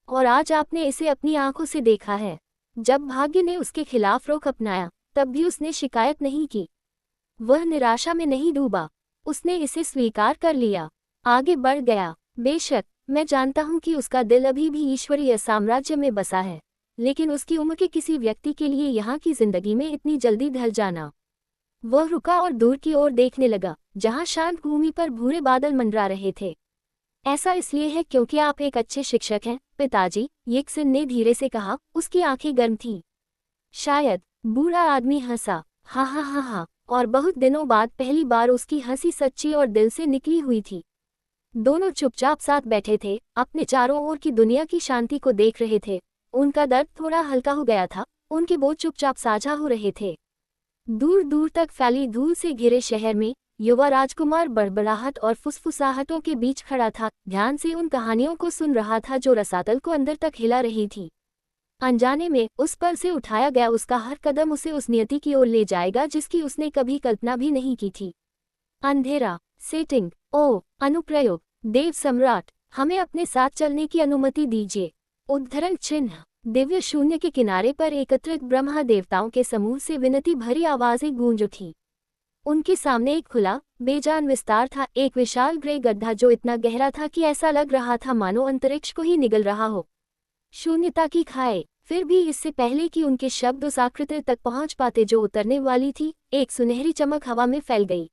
और आज आपने इसे अपनी आंखों से देखा है। जब भाग्य ने उसके खिलाफ रुख अपनाया, तब भी उसने शिकायत नहीं की। वह निराशा में नहीं डूबा, उसने इसे स्वीकार कर लिया, आगे बढ़ गया। बेशक मैं जानता हूं कि उसका दिल अभी भी ईश्वरीय साम्राज्य में बसा है, लेकिन उसकी उम्र के किसी व्यक्ति के लिए यहाँ की जिंदगी में इतनी जल्दी ढल जाना। वह रुका और दूर की ओर देखने लगा, जहाँ शांत भूमि पर भूरे बादल मंडरा रहे थे। ऐसा इसलिए है क्योंकि आप एक अच्छे शिक्षक हैं, पिताजी, येक्सिन ने धीरे से कहा। उसकी आंखें गर्म थीं। शायद। बूढ़ा आदमी हंसा, हा हा हा हा, और बहुत दिनों बाद पहली बार उसकी हंसी सच्ची और दिल से निकली हुई थी। दोनों चुपचाप साथ बैठे थे, अपने चारों ओर की दुनिया की शांति को देख रहे थे। उनका दर्द थोड़ा हल्का हो गया था, उनके बोझ चुपचाप साझा हो रहे थे। दूर दूर तक फैली धूल से घिरे शहर में युवा राजकुमार बड़बड़ाहट और फुसफुसाहटों के बीच खड़ा था, ध्यान से उन कहानियों को सुन रहा था जो रसातल को अंदर तक हिला रही थी। अनजाने में उस पल से उठाया गया उसका हर कदम उसे उस नियति की ओर ले जाएगा जिसकी उसने कभी कल्पना भी नहीं की थी। अंधेरा, सेटिंग, ओ अनुप्रयोग, देव सम्राट, हमें अपने साथ चलने की अनुमति दीजिए। उद्धरण चिन्ह। दिव्य शून्य के किनारे पर एकत्रित ब्रह्मा देवताओं के समूह से विनती भरी आवाजें गूंज उठी। उनके सामने एक खुला बेजान विस्तार था, एक विशाल ग्रे गड्ढा जो इतना गहरा था कि ऐसा लग रहा था मानो अंतरिक्ष को ही निगल रहा हो। शून्यता की खाई। फिर भी इससे पहले कि उनके शब्द उस आकृति तक पहुंच पाते जो उतरने वाली थी, एक सुनहरी चमक हवा में फैल गई।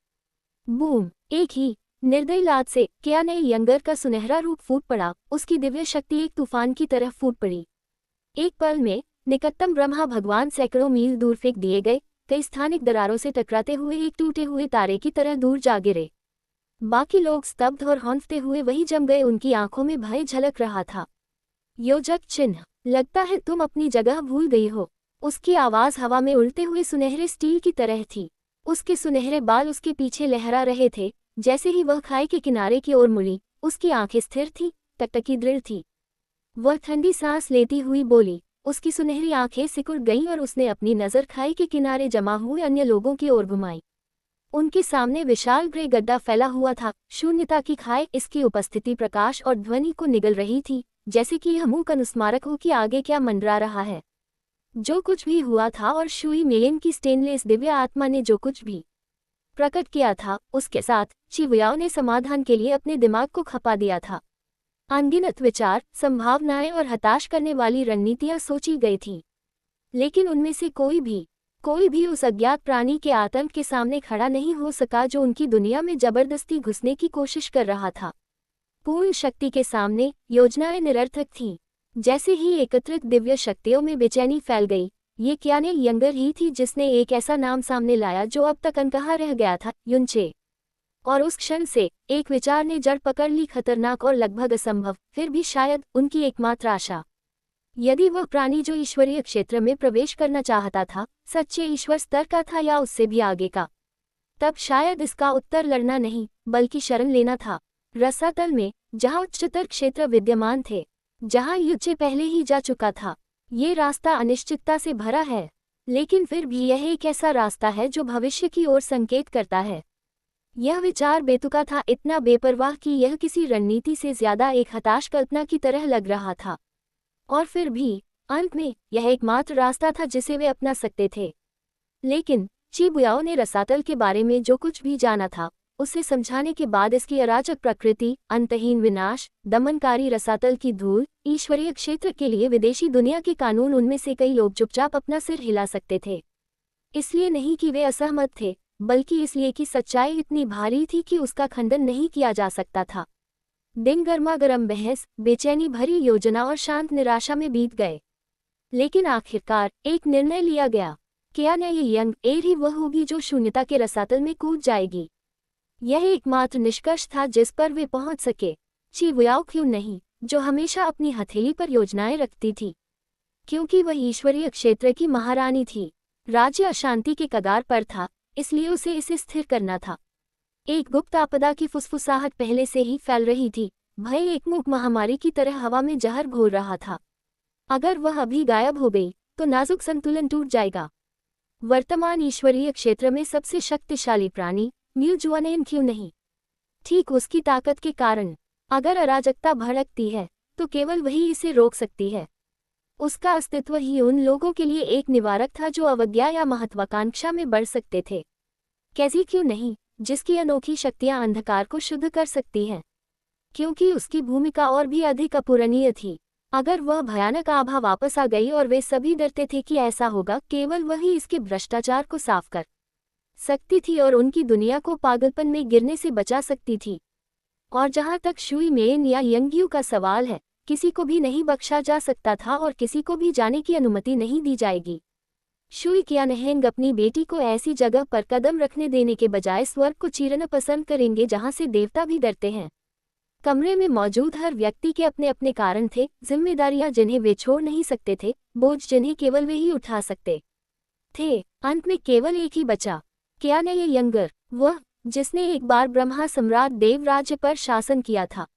बूम! एक ही निर्दयी लात से कियाने यंगर का सुनहरा रूप फूट पड़ा, उसकी दिव्य शक्ति एक तूफान की तरह फूट पड़ी। एक पल में निकटतम ब्रह्मा भगवान सैकड़ों मील दूर फेंक दिए गए, कई स्थानिक दरारों से टकराते हुए एक टूटे हुए तारे की तरह दूर जा गिरे। बाकी लोग स्तब्ध और हौंफते हुए वहीं जम गए, उनकी आंखों में भय झलक रहा था। योजक चिन्ह, लगता है तुम अपनी जगह भूल गई हो। उसकी आवाज हवा में उड़ते हुए सुनहरे स्टील की तरह थी। उसके सुनहरे बाल उसके पीछे लहरा रहे थे। जैसे ही वह खाई के किनारे की ओर मुड़ी, उसकी आंखें स्थिर थीं, टकटकी दृढ़ थी। वह ठंडी सांस लेती हुई बोली। उसकी सुनहरी आंखें सिकुड़ गईं और उसने अपनी नज़र खाई के किनारे जमा हुए अन्य लोगों की ओर घुमाई। उनके सामने विशाल ग्रे गड्ढा फैला हुआ था, शून्यता की खाई। इसकी उपस्थिति प्रकाश और ध्वनि को निगल रही थी, जैसे कि यह मूक अनुस्मारक हो कि आगे क्या मंडरा रहा है। जो कुछ भी हुआ था और शुई मेयन की स्टेनलेस दिव्य आत्मा ने जो कुछ भी प्रकट किया था, उसके साथ चिवयाओ ने समाधान के लिए अपने दिमाग को खपा दिया था। अनगिनत विचार, संभावनाएं और हताश करने वाली रणनीतियां सोची गई थीं, लेकिन उनमें से कोई भी उस अज्ञात प्राणी के आतंक के सामने खड़ा नहीं हो सका जो उनकी दुनिया में जबरदस्ती घुसने की कोशिश कर रहा था। पूर्ण शक्ति के सामने योजनाएं निरर्थक थीं। जैसे ही एकत्रित दिव्य शक्तियों में बेचैनी फैल गई, ये कियाने यंगर ही थी जिसने एक ऐसा नाम सामने लाया जो अब तक अनकहा रह गया था, युनचे। और उस क्षण से एक विचार ने जड़ पकड़ ली, खतरनाक और लगभग असंभव, फिर भी शायद उनकी एकमात्र आशा। यदि वह प्राणी जो ईश्वरीय क्षेत्र में प्रवेश करना चाहता था, सच्चे ईश्वर स्तर का था या उससे भी आगे का, तब शायद इसका उत्तर लड़ना नहीं बल्कि शरण लेना था। रसातल में, जहां उच्चतर क्षेत्र विद्यमान थे, जहां युचे पहले ही जा चुका था, ये रास्ता अनिश्चितता से भरा है, लेकिन फिर भी यह एक ऐसा रास्ता है जो भविष्य की ओर संकेत करता है। यह विचार बेतुका था, इतना बेपरवाह कि यह किसी रणनीति से ज्यादा एक हताश कल्पना की तरह लग रहा था। और फिर भी अंत में यह एकमात्र रास्ता था जिसे वे अपना सकते थे। लेकिन चिबुयाओ ने रसातल के बारे में जो कुछ भी जाना था, उसे समझाने के बाद इसकी अराजक प्रकृति, अंतहीन विनाश, दमनकारी रसातल की धूल, ईश्वरीय क्षेत्र के लिए विदेशी दुनिया के कानून, उनमें से कई लोग चुपचाप अपना सिर हिला सकते थे। इसलिए नहीं कि वे असहमत थे, बल्कि इसलिए कि सच्चाई इतनी भारी थी कि उसका खंडन नहीं किया जा सकता था। दिन गर्मागरम बहस, बेचैनी भरी योजना और शांत निराशा में बीत गए। लेकिन आखिरकार एक निर्णय लिया गया। क्या न ये यंग एयर ही वह होगी जो शून्यता के रसातल में कूद जाएगी? यह एकमात्र निष्कर्ष था जिस पर वे पहुंच सके। चिवयाओ क्यों नहीं, जो हमेशा अपनी हथेली पर योजनाएं रखती थी, क्योंकि वह ईश्वरीय क्षेत्र की महारानी थी। राज्य अशांति के कगार पर था, इसलिए उसे इसे स्थिर करना था। एक गुप्त आपदा की फुसफुसाहट पहले से ही फैल रही थी। भय एक मूक महामारी की तरह हवा में जहर घोल रहा था। अगर वह अभी गायब हो गई तो नाजुक संतुलन टूट जाएगा। वर्तमान ईश्वरीय क्षेत्र में सबसे शक्तिशाली प्राणी म्यू जुआनेन क्यों नहीं? ठीक उसकी ताकत के कारण। अगर अराजकता भड़कती है तो केवल वही इसे रोक सकती है। उसका अस्तित्व ही उन लोगों के लिए एक निवारक था जो अवज्ञा या महत्वाकांक्षा में बढ़ सकते थे। कैसी क्यों नहीं, जिसकी अनोखी शक्तियां अंधकार को शुद्ध कर सकती हैं, क्योंकि उसकी भूमिका और भी अधिक अपूरणीय थी। अगर वह भयानक आभा वापस आ गई और वे सभी डरते थे कि ऐसा होगा, केवल वही इसके भ्रष्टाचार को साफ कर सकती थी और उनकी दुनिया को पागलपन में गिरने से बचा सकती थी। और जहां तक शुई मेन या यंगयू का सवाल है, किसी को भी नहीं बख्शा जा सकता था और किसी को भी जाने की अनुमति नहीं दी जाएगी। शुई कियानहेंग अपनी बेटी को ऐसी जगह पर कदम रखने देने के बजाय स्वर्ग को चीरना पसंद करेंगे जहां से देवता भी डरते हैं। कमरे में मौजूद हर व्यक्ति के अपने अपने कारण थे, जिम्मेदारियां जिन्हें वे छोड़ नहीं सकते थे, बोझ जिन्हें केवल वे ही उठा सकते थे। अंत में केवल एक ही बचा, कियाने यंगर, वह जिसने एक बार ब्रह्मा सम्राट देवराज्य पर शासन किया था,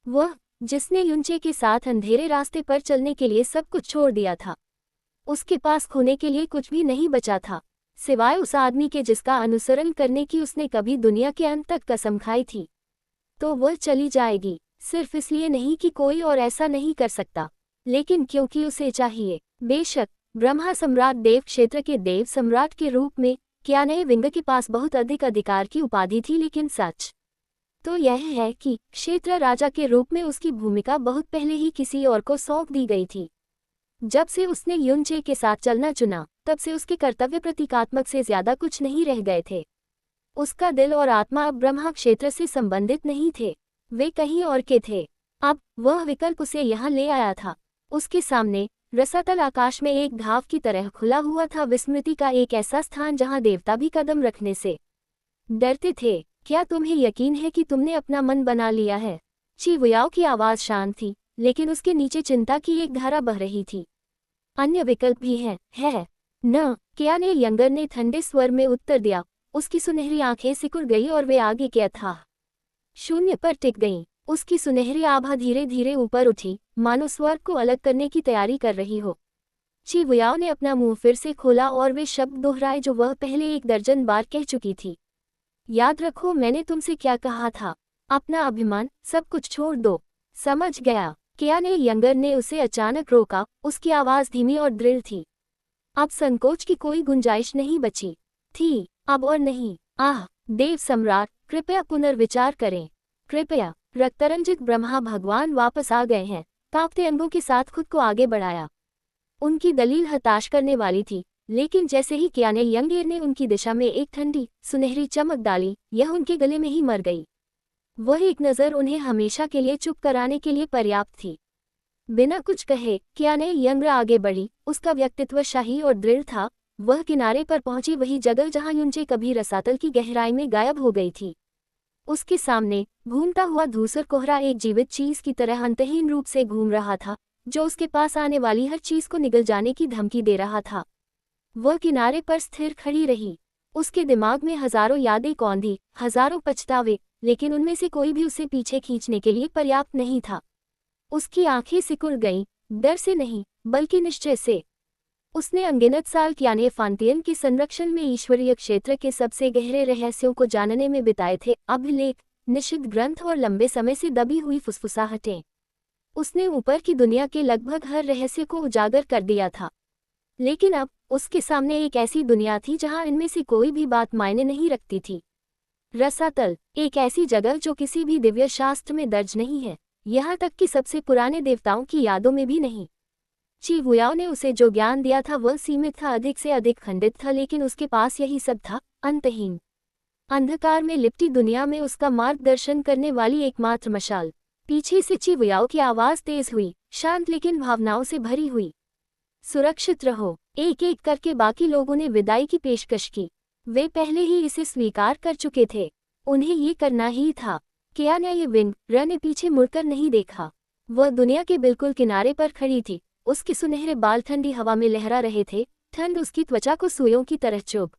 वह जिसने युनचे के साथ अंधेरे रास्ते पर चलने के लिए सब कुछ छोड़ दिया था। उसके पास खोने के लिए कुछ भी नहीं बचा था, सिवाय उस आदमी के जिसका अनुसरण करने की उसने कभी दुनिया के अंत तक कसम खाई थी। तो वह चली जाएगी, सिर्फ इसलिए नहीं कि कोई और ऐसा नहीं कर सकता, लेकिन क्योंकि उसे चाहिए। बेशक ब्रह्मा सम्राट देव क्षेत्र के देव सम्राट के रूप में, कियाने विंग के पास बहुत अधिक अधिकार की उपाधि थी, लेकिन सच तो यह है कि क्षेत्र राजा के रूप में उसकी भूमिका बहुत पहले ही किसी और को सौंप दी गई थी। जब से उसने युनचे के साथ चलना चुना, तब से उसके कर्तव्य प्रतीकात्मक से ज्यादा कुछ नहीं रह गए थे। उसका दिल और आत्मा अब ब्रह्मा क्षेत्र से संबंधित नहीं थे, वे कहीं और के थे। अब वह विकल्प उसे यहाँ ले आया था। उसके सामने रसातल आकाश में एक घाव की तरह खुला हुआ था, विस्मृति का एक ऐसा स्थान जहाँ देवता भी कदम रखने से डरते थे। क्या तुम्हें यकीन है कि तुमने अपना मन बना लिया है? चिवुयाओ की आवाज शांत थी, लेकिन उसके नीचे चिंता की एक धारा बह रही थी। अन्य विकल्प भी है न? कियाने यंगर ने ठंडे स्वर में उत्तर दिया। उसकी सुनहरी आंखें सिकुड़ गई और वे आगे क्या था शून्य पर टिक गईं। उसकी सुनहरी आभा धीरे धीरे ऊपर उठी, मानो स्वर्ग को अलग करने की तैयारी कर रही हो। चिवुयाओ ने अपना मुंह फिर से खोला और वे शब्द दोहराए जो वह पहले 1 दर्जन बार कह चुकी थी। याद रखो मैंने तुमसे क्या कहा था, अपना अभिमान, सब कुछ छोड़ दो। समझ गया? कियाने यंगर ने उसे अचानक रोका, उसकी आवाज धीमी और दृढ़ थी। अब संकोच की कोई गुंजाइश नहीं बची थी, अब और नहीं। आह देव सम्राट, कृपया पुनर्विचार करें, कृपया। रक्तरंजित ब्रह्मा भगवान वापस आ गए हैं। कांपते अंगों के साथ खुद को आगे बढ़ाया। उनकी दलील हताश करने वाली थी, लेकिन जैसे ही कियाने यंगेर ने उनकी दिशा में एक ठंडी सुनहरी चमक डाली, यह उनके गले में ही मर गई। वह एक नज़र उन्हें हमेशा के लिए चुप कराने के लिए पर्याप्त थी। बिना कुछ कहे कियाने यंग आगे बढ़ी। उसका व्यक्तित्व शाही और दृढ़ था। वह किनारे पर पहुंची, वही जगह जहां युनचे कभी रसातल की गहराई में गायब हो गई थी। उसके सामने घूमता हुआ धूसर कोहरा एक जीवित चीज की तरह अंतहीन रूप से घूम रहा था, जो उसके पास आने वाली हर चीज को निगल जाने की धमकी दे रहा था। वह किनारे पर स्थिर खड़ी रही। उसके दिमाग में हजारों यादें कौंधी, हजारों पछतावे, लेकिन उनमें से कोई भी उसे पीछे खींचने के लिए पर्याप्त नहीं था। उसकी आंखें सिकुड़ गईं, डर से नहीं बल्कि निश्चय से। उसने अनगिनत साल कियाने फांतियन के संरक्षण में ईश्वरीय क्षेत्र के सबसे गहरे रहस्यों को जानने में बिताए थे। अभिलेख, निषिद्ध ग्रंथ और लंबे समय से दबी हुई फुसफुसाहटें। उसने ऊपर की दुनिया के लगभग हर रहस्य को उजागर कर दिया था, लेकिन अब उसके सामने एक ऐसी दुनिया थी जहां इनमें से कोई भी बात मायने नहीं रखती थी। रसातल, एक ऐसी जगह जो किसी भी दिव्य शास्त्र में दर्ज नहीं है, यहाँ तक कि सबसे पुराने देवताओं की यादों में भी नहीं। चिवुयाओ ने उसे जो ज्ञान दिया था वह सीमित था, अधिक से अधिक खंडित था, लेकिन उसके पास यही सब था, अंतहीन अंधकार में लिपटी दुनिया में उसका मार्गदर्शन करने वाली एकमात्र मशाल। पीछे से चिवुयाओ की आवाज तेज हुई, शांत लेकिन भावनाओं से भरी हुई। सुरक्षित रहो। एक एक करके बाकी लोगों ने विदाई की पेशकश की। वे पहले ही इसे स्वीकार कर चुके थे, उन्हें ये करना ही था। कियाने विंग ने पीछे मुड़कर नहीं देखा। वह दुनिया के बिल्कुल किनारे पर खड़ी थी। उसके सुनहरे बाल ठंडी हवा में लहरा रहे थे, ठंड उसकी त्वचा को सुइयों की तरह चुभ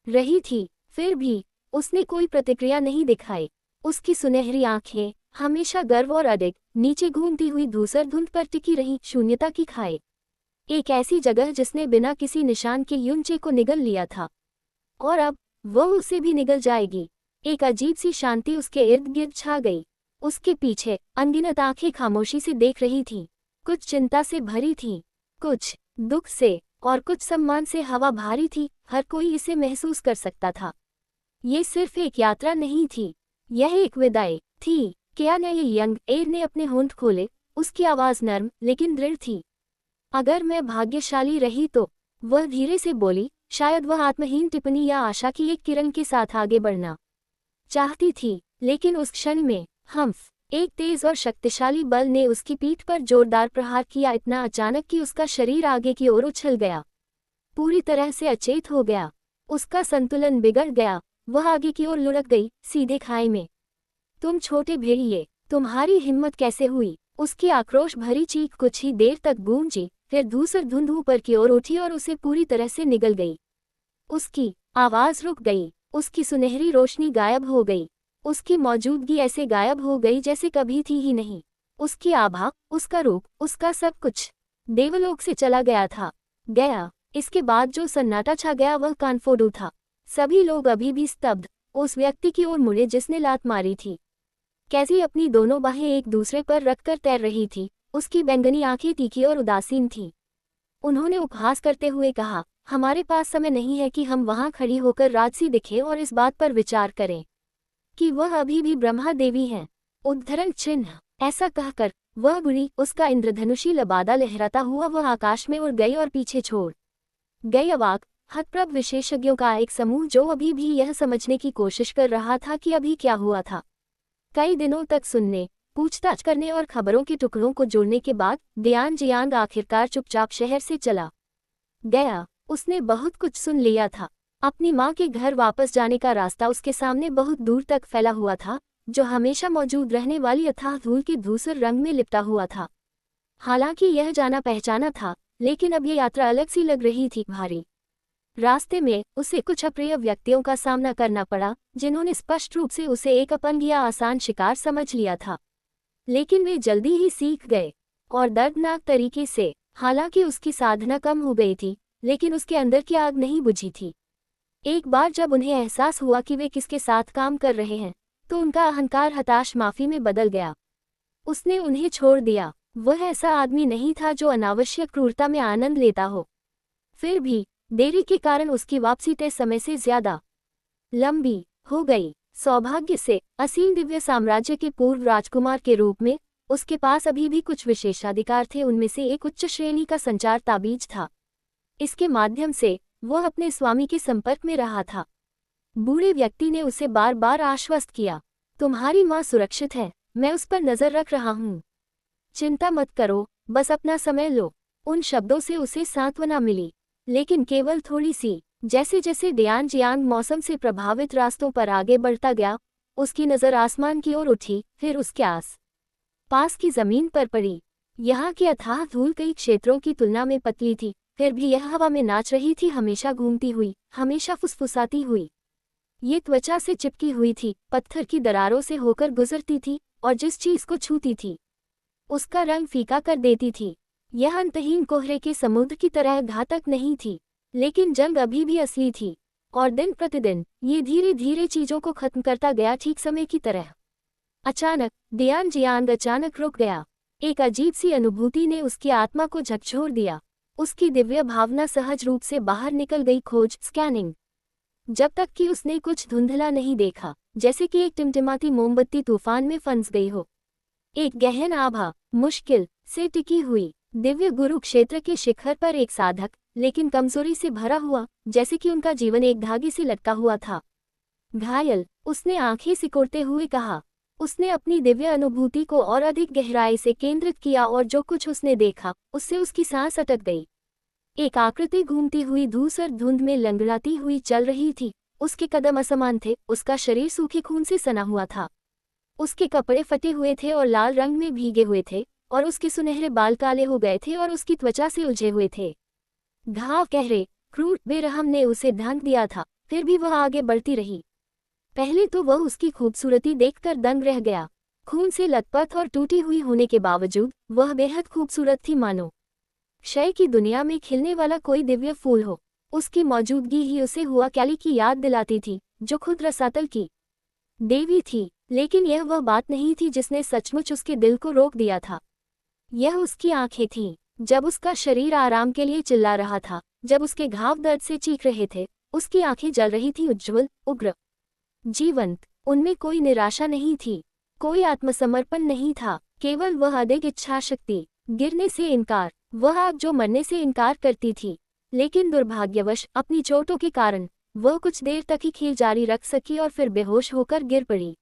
रही थी। फिर भी उसने कोई प्रतिक्रिया नहीं दिखाई। उसकी सुनहरी आंखें हमेशा गर्व और अडिग नीचे घूमती हुई धूसर धुंध पर टिकी रही, शून्यता की खाई। एक ऐसी जगह जिसने बिना किसी निशान के युनचे को निगल लिया था, और अब वह उसे भी निगल जाएगी। एक अजीब सी शांति उसके इर्द गिर्द छा गई। उसके पीछे अनगिनत आंखें खामोशी से देख रही थीं, कुछ चिंता से भरी थीं, कुछ दुख से, और कुछ सम्मान से। हवा भारी थी, हर कोई इसे महसूस कर सकता था। ये सिर्फ एक यात्रा नहीं थी, यह एक विदाई थी। कियाने यंग ने अपने होंठ खोले। उसकी आवाज नर्म लेकिन दृढ़ थी। अगर मैं भाग्यशाली रही तो, वह धीरे से बोली, शायद वह आत्महीन टिप्पणी या आशा की एक किरण के साथ आगे बढ़ना चाहती थी, लेकिन उस क्षण में एक तेज और शक्तिशाली बल ने उसकी पीठ पर जोरदार प्रहार किया, इतना अचानक कि उसका शरीर आगे की ओर उछल गया, पूरी तरह से अचेत हो गया। उसका संतुलन बिगड़ गया, वह आगे की ओर लुढ़क गई, सीधे खाई में। तुम छोटे भेड़िए, तुम्हारी हिम्मत कैसे हुई? उसकी आक्रोश भरी चीख कुछ ही देर तक गूंजी, फिर धूसर धुंध ऊपर की ओर उठी और उसे पूरी तरह से निगल गई। उसकी आवाज रुक गई, उसकी सुनहरी रोशनी गायब हो गई, उसकी मौजूदगी ऐसे गायब हो गई जैसे कभी थी ही नहीं। उसकी आभा, उसका रूप, उसका सब कुछ देवलोक से चला गया था। इसके बाद जो सन्नाटा छा गया वह कानफोड़ू था। सभी लोग अभी भी स्तब्ध उस व्यक्ति की ओर मुड़े जिसने लात मारी थी। कैसी अपनी दोनों बाहें एक दूसरे पर रखकर तैर रही थी। उसकी बैंगनी आंखें तीखी और उदासीन थीं। उन्होंने उपहास करते हुए कहा, हमारे पास समय नहीं है कि हम वहां खड़ी होकर राजसी दिखें और इस बात पर विचार करें कि वह अभी भी ब्रह्मा देवी हैं। उद्धरण चिन्ह। ऐसा कहकर वह बुढ़ी उसका इंद्रधनुषी लबादा लहराता हुआ वह आकाश में उड़ गई और पीछे छोड़ गई अवाक हतप्रभ विशेषज्ञों का एक समूह, जो अभी भी यह समझने की कोशिश कर रहा था कि अभी क्या हुआ था। कई दिनों तक सुनने, पूछताछ करने और खबरों के टुकड़ों को जोड़ने के बाद दियान जियांग आखिरकार चुपचाप शहर से चला गया। उसने बहुत कुछ सुन लिया था। अपनी माँ के घर वापस जाने का रास्ता उसके सामने बहुत दूर तक फैला हुआ था, जो हमेशा मौजूद रहने वाली अथाह धूल के धूसर रंग में लिपटा हुआ था। हालांकि यह जाना पहचाना था, लेकिन अब यह यात्रा अलग सी लग रही थी, भारी। रास्ते में उसे कुछ अप्रिय व्यक्तियों का सामना करना पड़ा, जिन्होंने स्पष्ट रूप से उसे एक अपंग या आसान शिकार समझ लिया था। लेकिन वे जल्दी ही सीख गए, और दर्दनाक तरीके से। हालांकि उसकी साधना कम हो गई थी, लेकिन उसके अंदर की आग नहीं बुझी थी। एक बार जब उन्हें एहसास हुआ कि वे किसके साथ काम कर रहे हैं, तो उनका अहंकार हताश माफी में बदल गया। उसने उन्हें छोड़ दिया। वह ऐसा आदमी नहीं था जो अनावश्यक क्रूरता में आनंद लेता हो। फिर भी देरी के कारण उसकी वापसी तय समय से ज्यादा लंबी हो गई। सौभाग्य से असीम दिव्य साम्राज्य के पूर्व राजकुमार के रूप में उसके पास अभी भी कुछ विशेषाधिकार थे। उनमें से एक उच्च श्रेणी का संचार ताबीज था। इसके माध्यम से वह अपने स्वामी के संपर्क में रहा था। बूढ़े व्यक्ति ने उसे बार बार आश्वस्त किया, तुम्हारी माँ सुरक्षित है, मैं उस पर नजर रख रहा हूँ, चिंता मत करो, बस अपना समय लो। उन शब्दों से उसे सांत्वना मिली, लेकिन केवल थोड़ी सी। जैसे जैसे दियान जियांग मौसम से प्रभावित रास्तों पर आगे बढ़ता गया, उसकी नज़र आसमान की ओर उठी, फिर उसके आस पास की जमीन पर पड़ी। यहाँ की अथाह धूल कई क्षेत्रों की तुलना में पतली थी, फिर भी यह हवा में नाच रही थी, हमेशा घूमती हुई, हमेशा फुसफुसाती हुई। ये त्वचा से चिपकी हुई थी, पत्थर की दरारों से होकर गुजरती थी, और जिस चीज को छूती थी उसका रंग फीका कर देती थी। यह अंतहीन कोहरे के समुद्र की तरह घातक नहीं थी, लेकिन जंग अभी भी असली थी, और दिन प्रतिदिन ये धीरे धीरे चीजों को खत्म करता गया, ठीक समय की तरह। अचानक दियान जियांग अचानक रुक गया। एक अजीब सी अनुभूति ने उसकी आत्मा को झकझोर दिया। उसकी दिव्य भावना सहज रूप से बाहर निकल गई। खोज, स्कैनिंग। जब तक कि उसने कुछ धुंधला नहीं देखा, जैसे कि एक टिमटिमाती मोमबत्ती तूफान में फंस गई हो। एक गहन आभा मुश्किल से टिकी हुई दिव्य गुरु क्षेत्र के शिखर पर एक साधक, लेकिन कमजोरी से भरा हुआ, जैसे कि उनका जीवन एक धागे से लटका हुआ था। घायल, उसने आंखें सिकोड़ते हुए कहा। उसने अपनी दिव्य अनुभूति को और अधिक गहराई से केंद्रित किया, और जो कुछ उसने देखा उससे उसकी सांस अटक गई। एक आकृति घूमती हुई धूसर धुंध में लंगड़ाती हुई चल रही थी। उसके कदम असमान थे, उसका शरीर सूखे खून से सना हुआ था। उसके कपड़े फटे हुए थे और लाल रंग में भीगे हुए थे, और उसके सुनहरे बाल काले हो गए थे और उसकी त्वचा से उलझे हुए थे। घाव गहरे, क्रूर, बेरहम ने उसे ढांक दिया था, फिर भी वह आगे बढ़ती रही। पहले तो वह उसकी खूबसूरती देखकर दंग रह गया। खून से लथपथ और टूटी हुई होने के बावजूद वह बेहद खूबसूरत थी, मानो क्षय की दुनिया में खिलने वाला कोई दिव्य फूल हो। उसकी मौजूदगी ही उसे हुआ कैली की याद दिलाती थी, जो खुद रसातल की देवी थी। लेकिन यह वह बात नहीं थी जिसने सचमुच उसके दिल को रोक दिया था। यह उसकी आंखें थीं। जब उसका शरीर आराम के लिए चिल्ला रहा था, जब उसके घाव दर्द से चीख रहे थे, उसकी आंखें जल रही थीं, उज्ज्वल, उग्र, जीवंत। उनमें कोई निराशा नहीं थी, कोई आत्मसमर्पण नहीं था, केवल वह अडिग इच्छा शक्ति। गिरने से इनकार, वह आग जो मरने से इनकार करती थी। लेकिन दुर्भाग्यवश अपनी चोटों के कारण वह कुछ देर तक ही खेल जारी रख सकी और फिर बेहोश होकर गिर पड़ी।